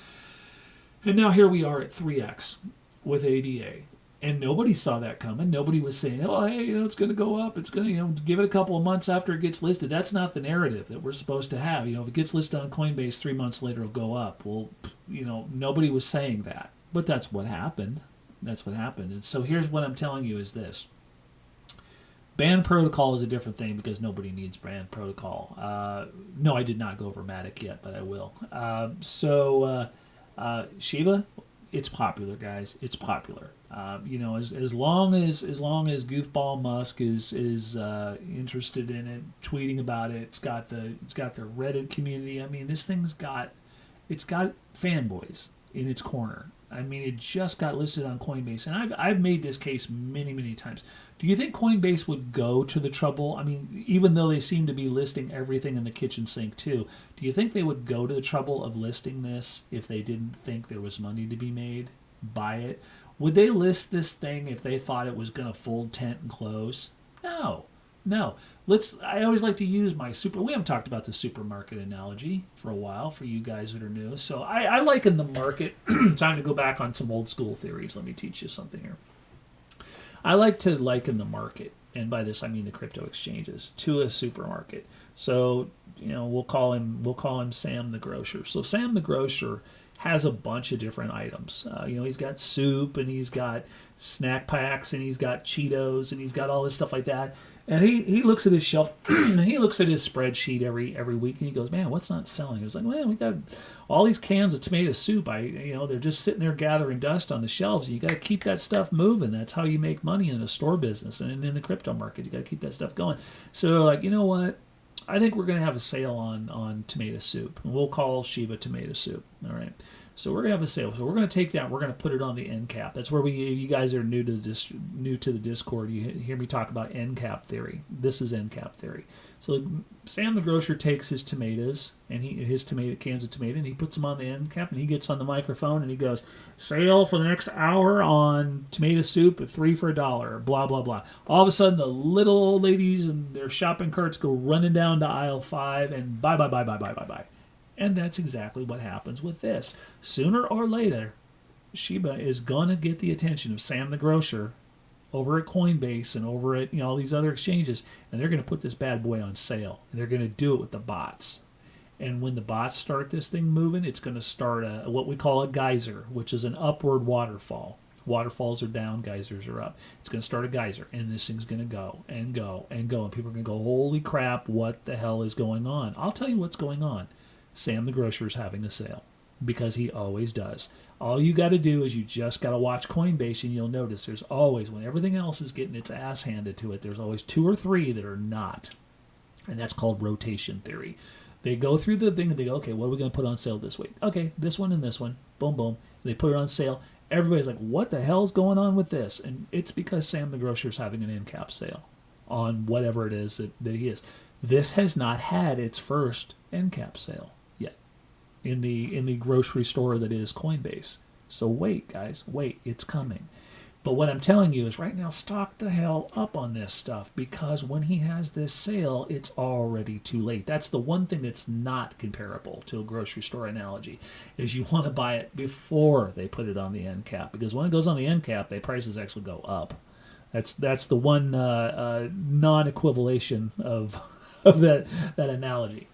And now here we are at 3x with ADA, And nobody saw that coming. Nobody was saying, "Oh, hey, it's going to go up. It's going to, give it a couple of months after it gets listed." That's not the narrative that we're supposed to have. If it gets listed on Coinbase 3 months later, it'll go up. Well, nobody was saying that, but that's what happened. That's what happened. And so here's what I'm telling you: is this band protocol is a different thing because nobody needs band protocol. No, I did not go over Matic yet, but I will. Shiba, it's popular, guys. It's popular. As long as Goofball Musk is interested in it, tweeting about it, it's got the Reddit community. I mean, this thing's got fanboys in its corner. I mean, it just got listed on Coinbase, and I've made this case many times. Do you think Coinbase would go to the trouble? I mean, even though they seem to be listing everything in the kitchen sink too, do you think they would go to the trouble of listing this if they didn't think there was money to be made by it? Would they list this thing if they thought it was going to fold tent and close? No. I always like to use we haven't talked about the supermarket analogy for a while for you guys that are new. So I liken the market. Time to go back on some old school theories. Let me teach you something here. I like to liken the market, and by this I mean the crypto exchanges, to a supermarket. So we'll call him Sam the grocer. So Sam the grocer has a bunch of different items. He's got soup, and he's got snack packs, and he's got Cheetos, and he's got all this stuff like that. And he looks at his shelf, he looks at his spreadsheet every week, and he goes, "Man, what's not selling?" He was like, "Man, we got all these cans of tomato soup. They're just sitting there gathering dust on the shelves. You got to keep that stuff moving. That's how you make money in a store business and in the crypto market. You got to keep that stuff going." So they're like, "You know what? I think we're going to have a sale on tomato soup, and we'll call Shiba tomato soup." All right. So we're gonna have a sale. So we're gonna take that. We're gonna put it on the end cap. That's where you guys are new to the Discord. You hear me talk about end cap theory. This is end cap theory. So Sam the grocer takes his tomatoes and his cans of tomato, and he puts them on the end cap, and he gets on the microphone and he goes, "Sale for the next hour on tomato soup at 3 for $1." Blah blah blah. All of a sudden, the little old ladies and their shopping carts go running down to aisle 5 and buy. And that's exactly what happens with this. Sooner or later, Shiba is going to get the attention of Sam the grocer over at Coinbase and over at all these other exchanges, and they're going to put this bad boy on sale. And they're going to do it with the bots. And when the bots start this thing moving, it's going to start what we call a geyser, which is an upward waterfall. Waterfalls are down, geysers are up. It's going to start a geyser, and this thing's going to go and go and go. And people are going to go, "Holy crap, what the hell is going on?" I'll tell you what's going on. Sam the grocer is having a sale because he always does. All you got to do is you just got to watch Coinbase, and you'll notice there's always, when everything else is getting its ass handed to it, there's always 2 or 3 that are not. And that's called rotation theory. They go through the thing and they go, "Okay, what are we going to put on sale this week?" "Okay, this one and this one." Boom, boom. They put it on sale. Everybody's like, "What the hell's going on with this?" And it's because Sam the grocer is having an end cap sale on whatever it is that he is. This has not had its first end cap sale in the grocery store that is Coinbase. So wait, guys, wait, it's coming. But what I'm telling you is right now, stock the hell up on this stuff, because when he has this sale, it's already too late. That's the one thing that's not comparable to a grocery store analogy, is you want to buy it before they put it on the end cap, because when it goes on the end cap, the prices actually go up. That's the one non-equivalation of that analogy.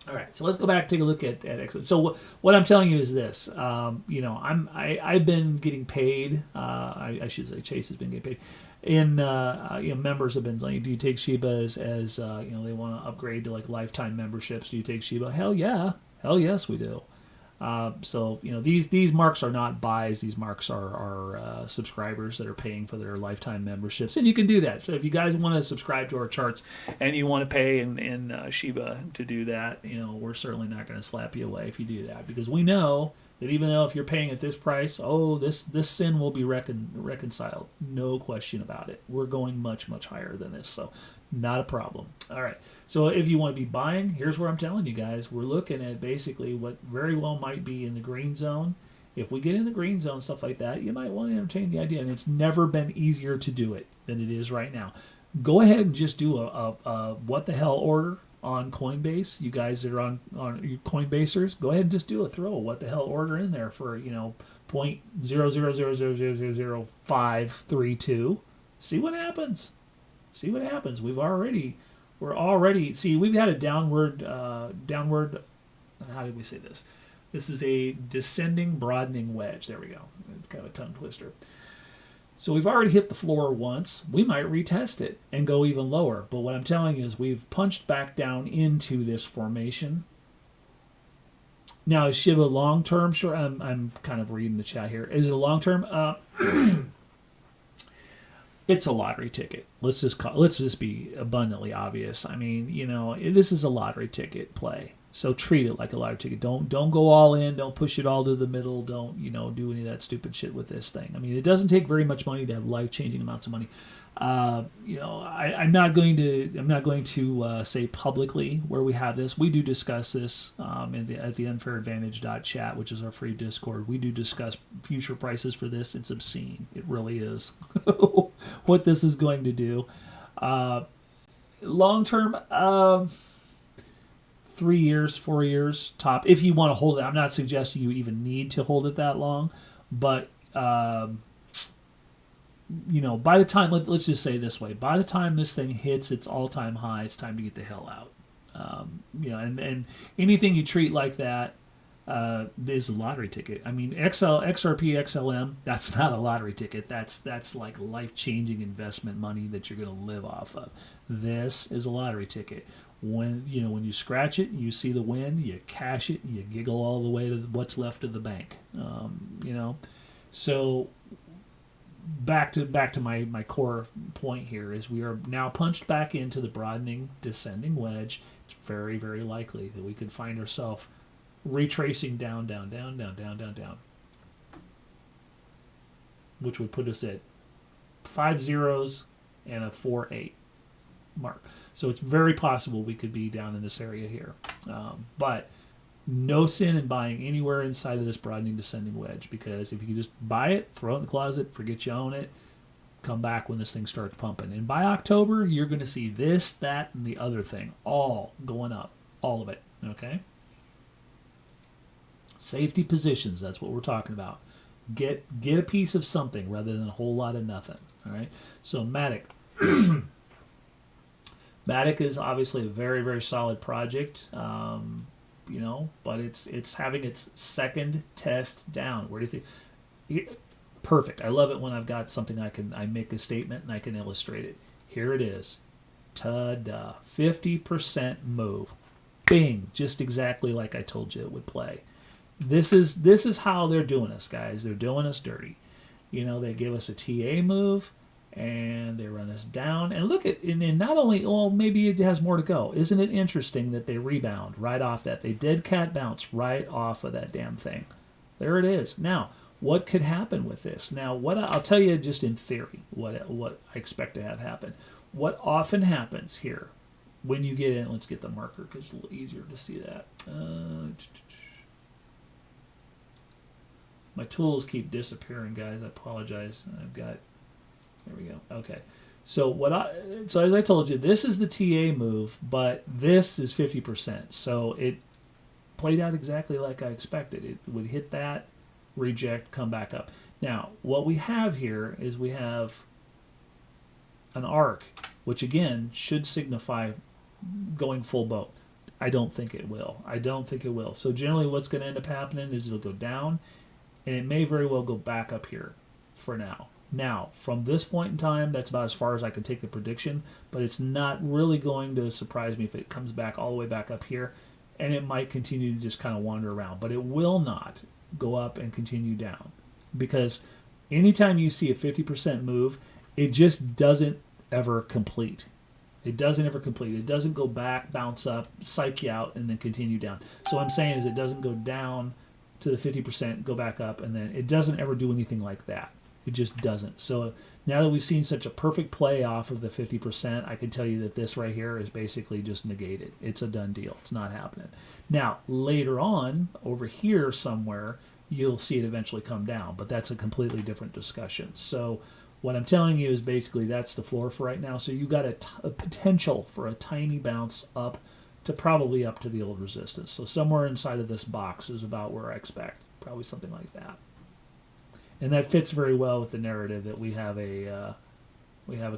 All right, so let's go back, take a look at XLM. So what I'm telling you is this: I've been getting paid. I should say Chase has been getting paid. Members have been like, "Do you take Shiba as they want to upgrade to like lifetime memberships? Do you take Shiba?" Hell yeah, hell yes, we do. These marks are not buys. These marks are subscribers that are paying for their lifetime memberships, and you can do that. So if you guys want to subscribe to our charts and you want to pay in Shiba to do that, we're certainly not going to slap you away if you do that, because we know that even though if you're paying at this price, this sin will be reconciled. No question about it. We're going much, much higher than this, so not a problem. All right. So if you want to be buying, here's where I'm telling you guys. We're looking at basically what very well might be in the green zone. If we get in the green zone, stuff like that, you might want to entertain the idea. And it's never been easier to do it than it is right now. Go ahead and just do a what the hell order on Coinbase. You guys that are on Coinbasers, go ahead and just throw a what the hell order in there for 0.000000532. See what happens. See what happens. We're already see, we've had a downward how did we say this? This is a descending broadening wedge. There we go. It's kind of a tongue twister. So we've already hit the floor once. We might retest it and go even lower. But what I'm telling you is we've punched back down into this formation. Now, is Shiba long term? Sure, I'm kind of reading the chat here. Is it a long term? It's a lottery ticket. Let's just be abundantly obvious. I mean, this is a lottery ticket play. So treat it like a lottery ticket. Don't go all in. Don't push it all to the middle. Don't do any of that stupid shit with this thing. I mean, it doesn't take very much money to have life-changing amounts of money. I'm not going to say publicly where we have this. We do discuss this at the unfairadvantage.chat, which is our free Discord. We do discuss future prices for this. It's obscene. It really is. What this is going to do. Long term, 3 years, 4 years top. If you want to hold it, I'm not suggesting you even need to hold it that long, but by the time, let's just say it this way, by the time this thing hits its all-time high, it's time to get the hell out. And anything you treat like that is a lottery ticket. I mean, XRP, XLM, that's not a lottery ticket. That's like life-changing investment money that you're going to live off of. This is a lottery ticket. When you scratch it, you see the win, you cash it, you giggle all the way to what's left of the bank. So back to my core point here is we are now punched back into the broadening descending wedge. It's very, very likely that we could find ourselves retracing down, which would put us at 5 zeros and a 4-8 mark. So it's very possible we could be down in this area here. But no sin in buying anywhere inside of this broadening descending wedge, because if you can just buy it, throw it in the closet, forget you own it, come back when this thing starts pumping. And by October, you're going to see this, that, and the other thing all going up. All of it. Okay? Safety positions, that's what we're talking about. Get a piece of something rather than a whole lot of nothing. All right? So Matic. Matic is obviously a very, very solid project, but it's having its second test down. Where do you think? Perfect. I love it when I've got something I make a statement and I can illustrate it. Here it is. Ta-da. 50% move. Bing. Just exactly like I told you it would play. This is how they're doing us, guys. They're doing us dirty. They give us a TA move, and they run us down. And look at, and not only, well, maybe it has more to go. Isn't it interesting that they rebound right off that? They dead cat bounce right off of that damn thing. There it is. Now, what could happen with this? Now, what I'll tell you just in theory, what I expect to have happen. What often happens here when you get in, let's get the marker because it's a little easier to see that. My tools keep disappearing, guys. I apologize. There we go. Okay. So as I told you, this is the TA move, but this is 50%. So it played out exactly like I expected. It would hit that, reject, come back up. Now, what we have here is we have an arc, which again should signify going full boat. I don't think it will. So generally what's going to end up happening is it'll go down, and it may very well go back up here for now. Now, from this point in time, that's about as far as I can take the prediction, but it's not really going to surprise me if it comes back all the way back up here, and it might continue to just kind of wander around, but it will not go up and continue down, because anytime you see a 50% move, it just doesn't ever complete. It doesn't go back, bounce up, psych you out, and then continue down. So what I'm saying is it doesn't go down to the 50%, go back up, and then it doesn't ever do anything like that. It just doesn't. So now that we've seen such a perfect play off of the 50%, I can tell you that this right here is basically just negated. It's a done deal. It's not happening. Now, later on, over here somewhere, you'll see it eventually come down, but that's a completely different discussion. So what I'm telling you is basically that's the floor for right now. So you got a potential for a tiny bounce up to probably up to the old resistance. So somewhere inside of this box is about where I expect. Probably something like that. And that fits very well with the narrative that we have a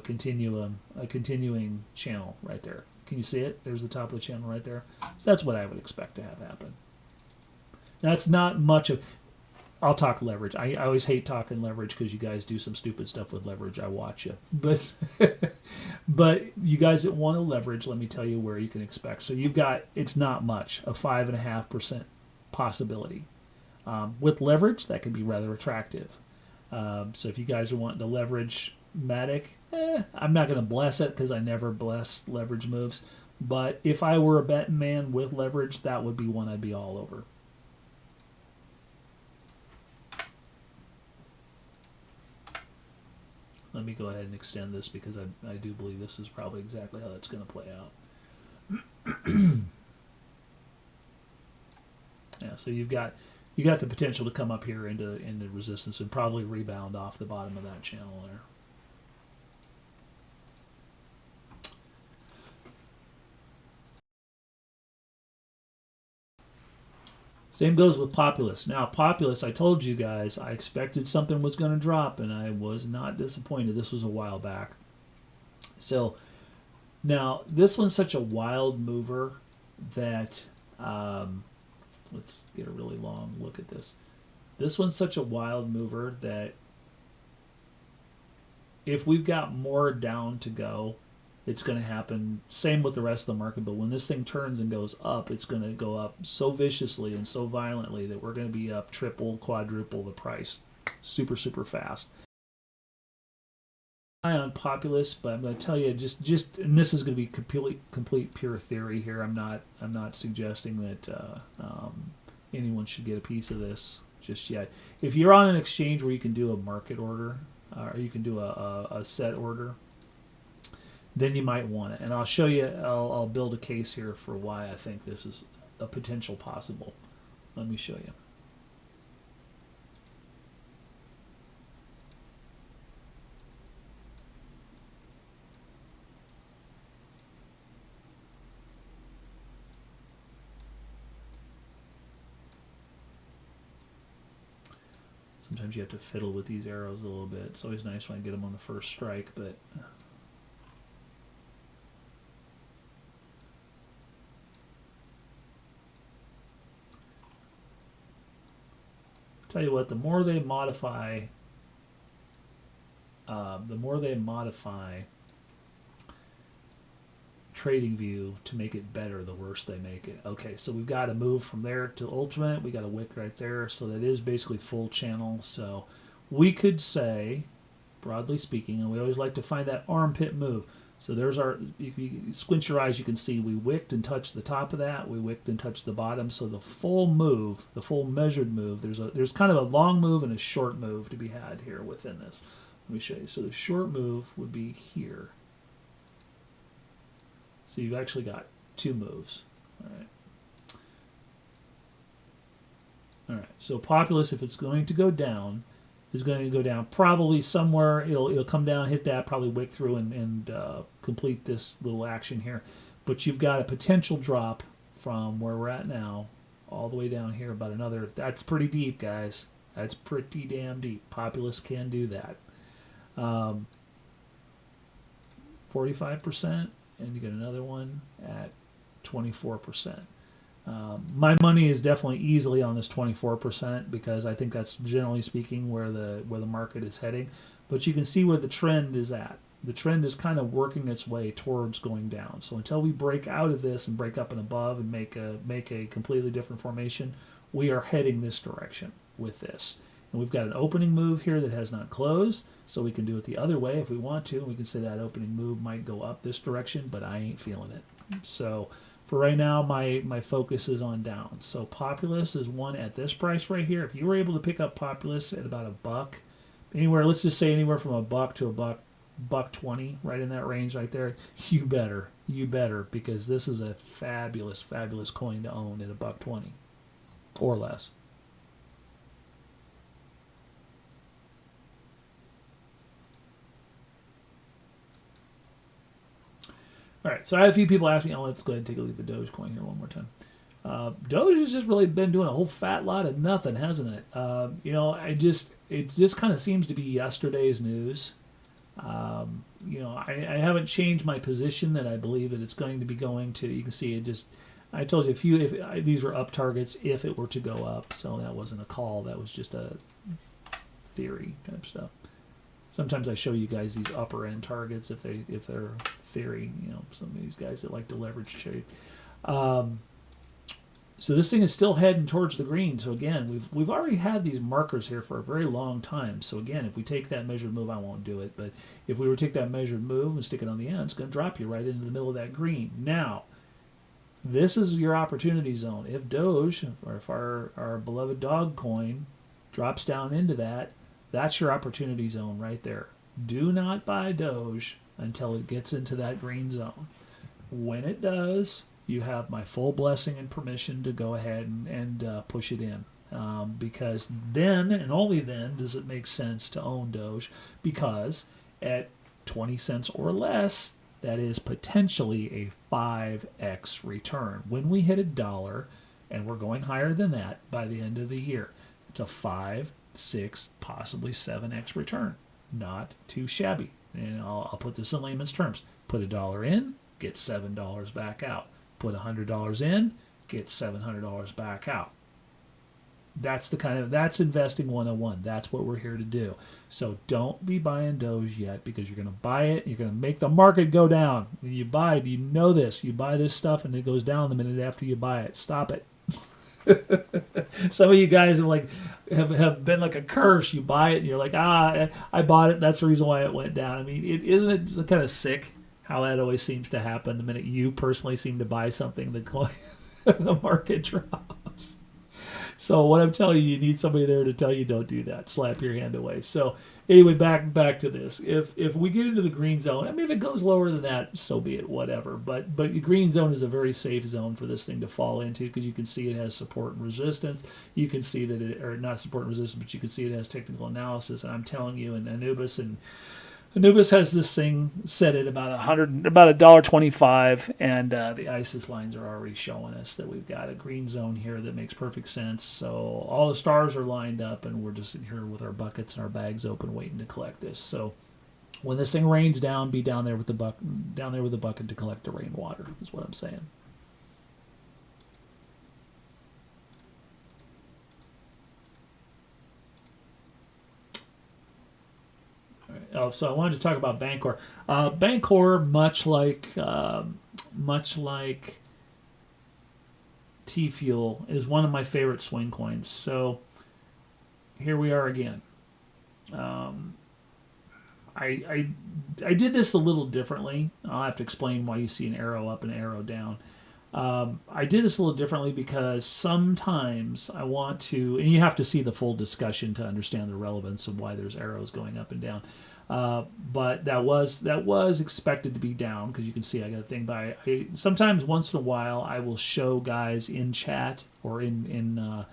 continuing channel right there. Can you see it? There's the top of the channel right there. So that's what I would expect to have happen. That's not much of. I'll talk leverage. I always hate talking leverage because you guys do some stupid stuff with leverage. I watch you, but but you guys that want to leverage, let me tell you where you can expect. So you've got, it's not much, a 5.5% possibility. With leverage, that can be rather attractive. So if you guys are wanting to leverage Matic, I'm not going to bless it because I never bless leverage moves. But if I were a betting man with leverage, that would be one I'd be all over. Let me go ahead and extend this because I do believe this is probably exactly how that's going to play out. Yeah, so you got the potential to come up here into resistance and probably rebound off the bottom of that channel there. Same goes with Populous. Now, Populous, I told you guys, I expected something was going to drop, and I was not disappointed. This was a while back. So, now, this one's such a wild mover that, let's get a really long look at this. This one's such a wild mover that if we've got more down to go, it's going to happen. Same with the rest of the market, but when this thing turns and goes up, it's going to go up so viciously and so violently that we're going to be up triple, quadruple the price, super, super fast. On Populous, but I'm going to tell you just, and this is going to be complete pure theory here. I'm not suggesting that anyone should get a piece of this just yet. If you're on an exchange where you can do a market order, or you can do a set order, then you might want it. And I'll show you, I'll build a case here for why I think this is a potential possible. Let me show you. Sometimes you have to fiddle with these arrows a little bit. It's always nice when I get them on the first strike, but tell you what, the more they modify TradingView to make it better, the worse they make it. Okay, so we've got to move from there to ultimate. We got a wick right there, so that is basically full channel. So we could say, broadly speaking, and we always like to find that armpit move. So there's our, if you squint your eyes, you can see we wicked and touched the top of that. We wicked and touched the bottom. So the full move, the full measured move, there's kind of a long move and a short move to be had here within this. Let me show you. So the short move would be here. So you've actually got two moves. All right. All right. So Populous, if it's going to go down, is going to go down probably somewhere. It'll come down, hit that, probably wick through and complete this little action here. But you've got a potential drop from where we're at now all the way down here about another. That's pretty deep, guys. That's pretty damn deep. Populous can do that. 45%, and you get another one at 24%. My money is definitely easily on this 24% because I think that's generally speaking where the market is heading. But you can see where the trend is at. The trend is kind of working its way towards going down. So until we break out of this and break up and above and make a completely different formation, we are heading this direction with this. And we've got an opening move here that has not closed, so we can do it the other way if we want to. We can say that opening move might go up this direction, but I ain't feeling it. So for right now, my focus is on down. So Populous is one at this price right here. If you were able to pick up Populous at about $1, anywhere, let's just say anywhere from $1 to $1.20, right in that range right there, you better, because this is a fabulous, fabulous coin to own at $1.20 or less. All right, so I had a few people ask me, let's go ahead and take a look at the Dogecoin here one more time. Doge has just really been doing a whole fat lot of nothing, hasn't it? It just kind of seems to be yesterday's news. I haven't changed my position that I believe that it's going to be going to. You can see it just. I told you if these were up targets if it were to go up, so that wasn't a call. That was just a theory type stuff. Sometimes I show you guys these upper end targets if they're theory. Some of these guys that like to leverage trade. So this thing is still heading towards the green. So again, we've already had these markers here for a very long time. So again, if we take that measured move, I won't do it. But if we were to take that measured move and stick it on the end, it's going to drop you right into the middle of that green. Now, this is your opportunity zone. If Doge, or if our beloved dog coin drops down into that, that's your opportunity zone right there. Do not buy Doge until it gets into that green zone. When it does, you have my full blessing and permission to go ahead and push it in. Because then, and only then, does it make sense to own Doge, because at 20 cents or less, that is potentially a 5x return. When we hit $1, and we're going higher than that by the end of the year, it's a 5, 6, possibly 7x return. Not too shabby. And I'll put this in layman's terms. Put $1 in, get $7 back out. Put $100 in, get $700 back out. That's investing 101. That's what we're here to do. So don't be buying Doge yet, because you're going to buy it. You're going to make the market go down. When you buy it, you know this. You buy this stuff and it goes down the minute after you buy it. Stop it. Some of you guys have been like a curse. You buy it and you're like, I bought it. That's the reason why it went down. I mean, isn't it kind of sick how that always seems to happen the minute you personally seem to buy something, the market drops. So what I'm telling you need somebody there to tell you don't do that. Slap your hand away. So anyway, back to this. If we get into the green zone, I mean, if it goes lower than that, so be it, whatever. But the green zone is a very safe zone for this thing to fall into, because you can see it has support and resistance. You can see that it, or not support and resistance, but you can see it has technical analysis. And I'm telling you, and Anubis has this thing set at about $1.25, and the ISIS lines are already showing us that we've got a green zone here that makes perfect sense. So all the stars are lined up, and we're just sitting here with our buckets and our bags open, waiting to collect this. So when this thing rains down, be down there with the bucket to collect the rainwater. Is what I'm saying. So I wanted to talk about Bancor. Bancor, much like T-Fuel, is one of my favorite swing coins. So here we are again. I did this a little differently. I'll have to explain why you see an arrow up and an arrow down. I did this a little differently because sometimes I want to, and you have to see the full discussion to understand the relevance of why there's arrows going up and down. But that was expected to be down, because you can see I got a thing by. Sometimes once in a while I will show guys in chat or in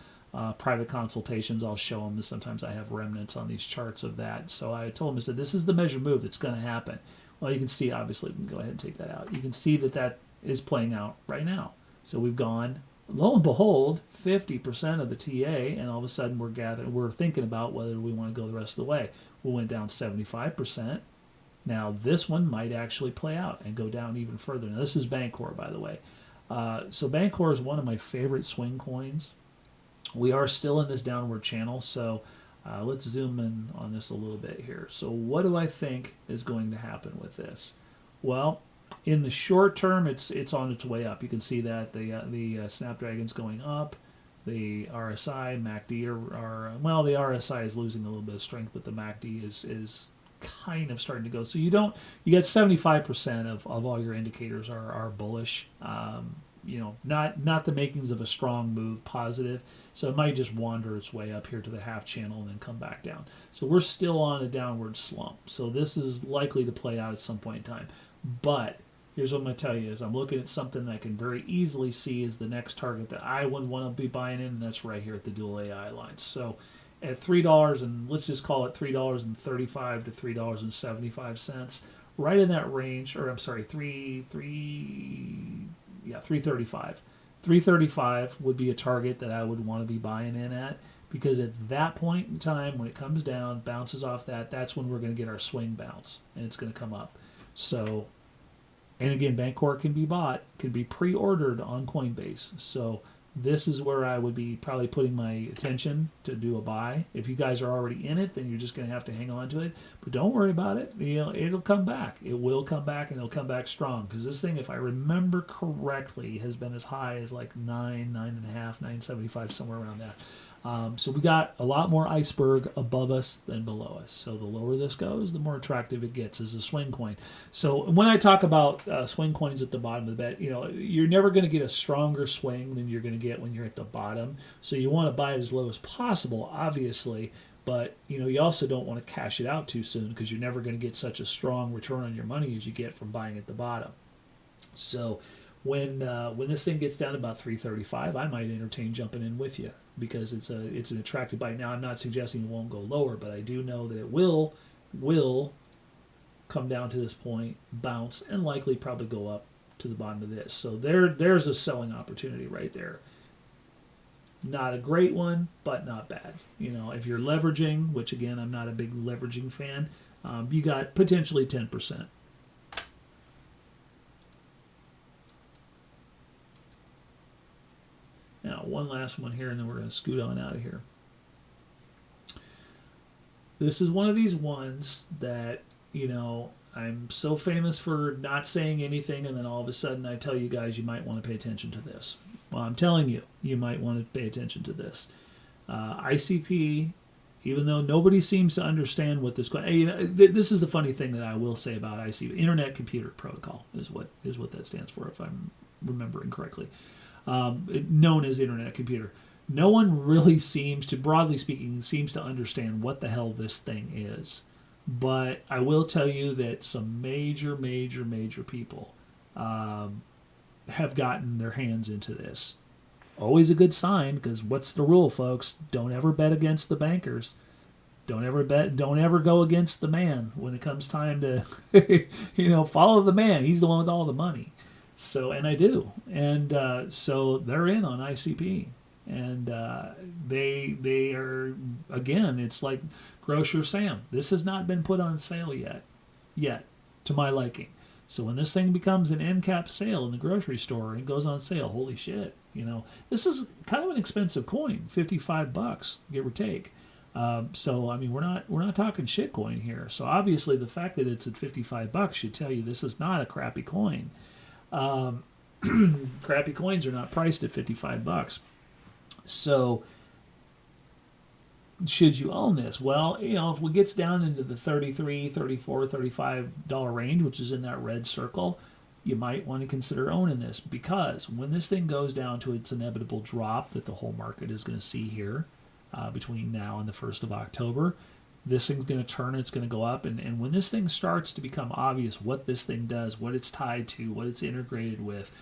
private consultations. I'll show them. Sometimes I have remnants on these charts of that. So I told them, I said, this is the measured move that's going to happen. Well, you can see, obviously, we can go ahead and take that out. You can see that is playing out right now. So we've gone, lo and behold, 50% of the TA, and all of a sudden we're thinking about whether we want to go the rest of the way. We went down 75%. Now this one might actually play out and go down even further. Now this is Bancor, by the way. So Bancor is one of my favorite swing coins. We are still in this downward channel, so let's zoom in on this a little bit here. So what do I think is going to happen with this? Well, in the short term, it's on its way up. You can see that the Snapdragon's going up. The RSI, MACD well, the RSI is losing a little bit of strength, but the MACD is kind of starting to go. So you get 75% of all your indicators are bullish. Not the makings of a strong move positive. So it might just wander its way up here to the half channel and then come back down. So we're still on a downward slump. So this is likely to play out at some point in time. But here's what I'm going to tell you is I'm looking at something that I can very easily see is the next target that I would want to be buying in, and that's right here at the dual AI line. So at $3, and let's just call it $3.35 to $3.75, right in that range, or I'm sorry, 335. 335 would be a target that I would want to be buying in at, because at that point in time, when it comes down, bounces off that, that's when we're going to get our swing bounce, and it's going to come up. So, and again, Bancor can be bought, can be pre-ordered on Coinbase. So this is where I would be probably putting my attention to do a buy. If you guys are already in it, then you're just going to have to hang on to it. But don't worry about it. It'll come back. It will come back, and it'll come back strong. Because this thing, if I remember correctly, has been as high as like 9.5, 9.75, somewhere around that. So we got a lot more iceberg above us than below us. So the lower this goes, the more attractive it gets as a swing coin. So when I talk about swing coins at the bottom of the bet, you're never going to get a stronger swing than you're going to get when you're at the bottom. So you want to buy it as low as possible, obviously. But you also don't want to cash it out too soon, because you're never going to get such a strong return on your money as you get from buying at the bottom. So when this thing gets down to about 335, I might entertain jumping in with you, because it's an attractive buy. Now, I'm not suggesting it won't go lower, but I do know that it will come down to this point, bounce, and likely probably go up to the bottom of this. So there's a selling opportunity right there. Not a great one, but not bad. If you're leveraging, which again, I'm not a big leveraging fan, you got potentially 10%. Now, one last one here, and then we're going to scoot on out of here. This is one of these ones that, I'm so famous for not saying anything, and then all of a sudden I tell you guys you might want to pay attention to this. Well, I'm telling you, you might want to pay attention to this. ICP, even though nobody seems to understand what this... this is the funny thing that I will say about ICP. Internet Computer Protocol is what that stands for, if I'm remembering correctly. Known as Internet Computer. No one really seems to, broadly speaking, to understand what the hell this thing is. But I will tell you that some major people have gotten their hands into this. Always a good sign, because what's the rule, folks? Don't ever bet against the bankers. Don't ever go against the man when it comes time to, follow the man. He's the one with all the money. So, and I do. And so they're in on ICP. And they are, again, it's like Grocer Sam. This has not been put on sale yet, to my liking. So when this thing becomes an end cap sale in the grocery store and it goes on sale, holy shit, this is kind of an expensive coin, $55, give or take. So I mean, we're not talking shit coin here. So obviously the fact that it's at $55 should tell you this is not a crappy coin. Crappy coins are not priced at $55. So should you own this? Well, if it gets down into the $33, $34, $35 range, which is in that red circle, you might want to consider owning this, because when this thing goes down to its inevitable drop that the whole market is going to see here between now and the 1st of October, this thing's going to turn, it's going to go up, and when this thing starts to become obvious what this thing does, what it's tied to, what it's integrated with,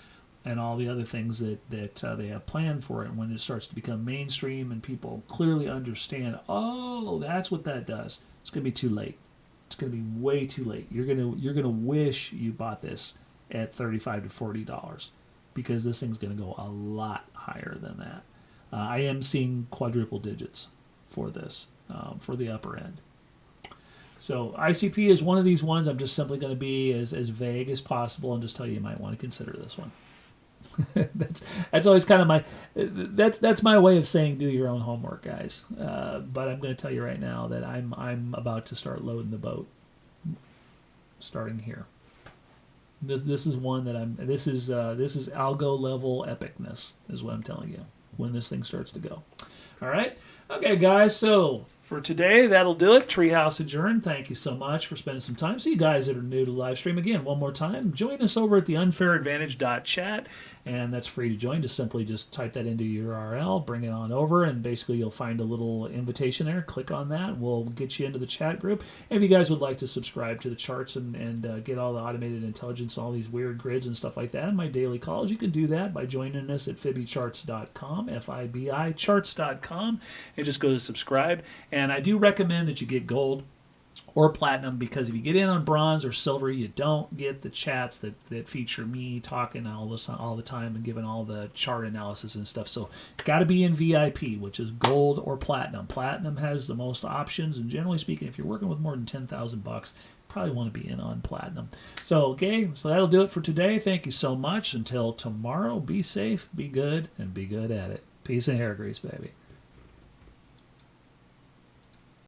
and all the other things that they have planned for it, and when it starts to become mainstream and people clearly understand, oh, that's what that does, it's going to be too late. It's going to be way too late. You're going to wish you bought this at $35 to $40, because this thing's going to go a lot higher than that. I am seeing quadruple digits for this, for the upper end. So ICP is one of these ones I'm just simply going to be as vague as possible and just tell you might want to consider this one. that's always kind of my that's my way of saying do your own homework, guys. But I'm going to tell you right now that I'm about to start loading the boat, starting here. This is one that this is algo level epicness is what I'm telling you when this thing starts to go. All right, okay, guys. So for today, that'll do it. Treehouse adjourned. Thank you so much for spending some time. So you guys that are new to the live stream, again, one more time, join us over at the unfairadvantage.chat, and that's free to join. Just type that into your URL, bring it on over, and basically you'll find a little invitation there. Click on that. We'll get you into the chat group. And if you guys would like to subscribe to the charts and get all the automated intelligence, all these weird grids and stuff like that, and my daily calls, you can do that by joining us at fibicharts.com, F-I-B-I, charts.com, and just go to subscribe. And I do recommend that you get gold. or platinum, because if you get in on bronze or silver, you don't get the chats that feature me talking all the time and giving all the chart analysis and stuff. So got to be in VIP, which is gold or platinum. Platinum has the most options, and generally speaking, if you're working with more than $10,000, probably want to be in on platinum. So okay, so that'll do it for today. Thank you so much. Until tomorrow, be safe, be good, and be good at it. Peace and hair grease, baby.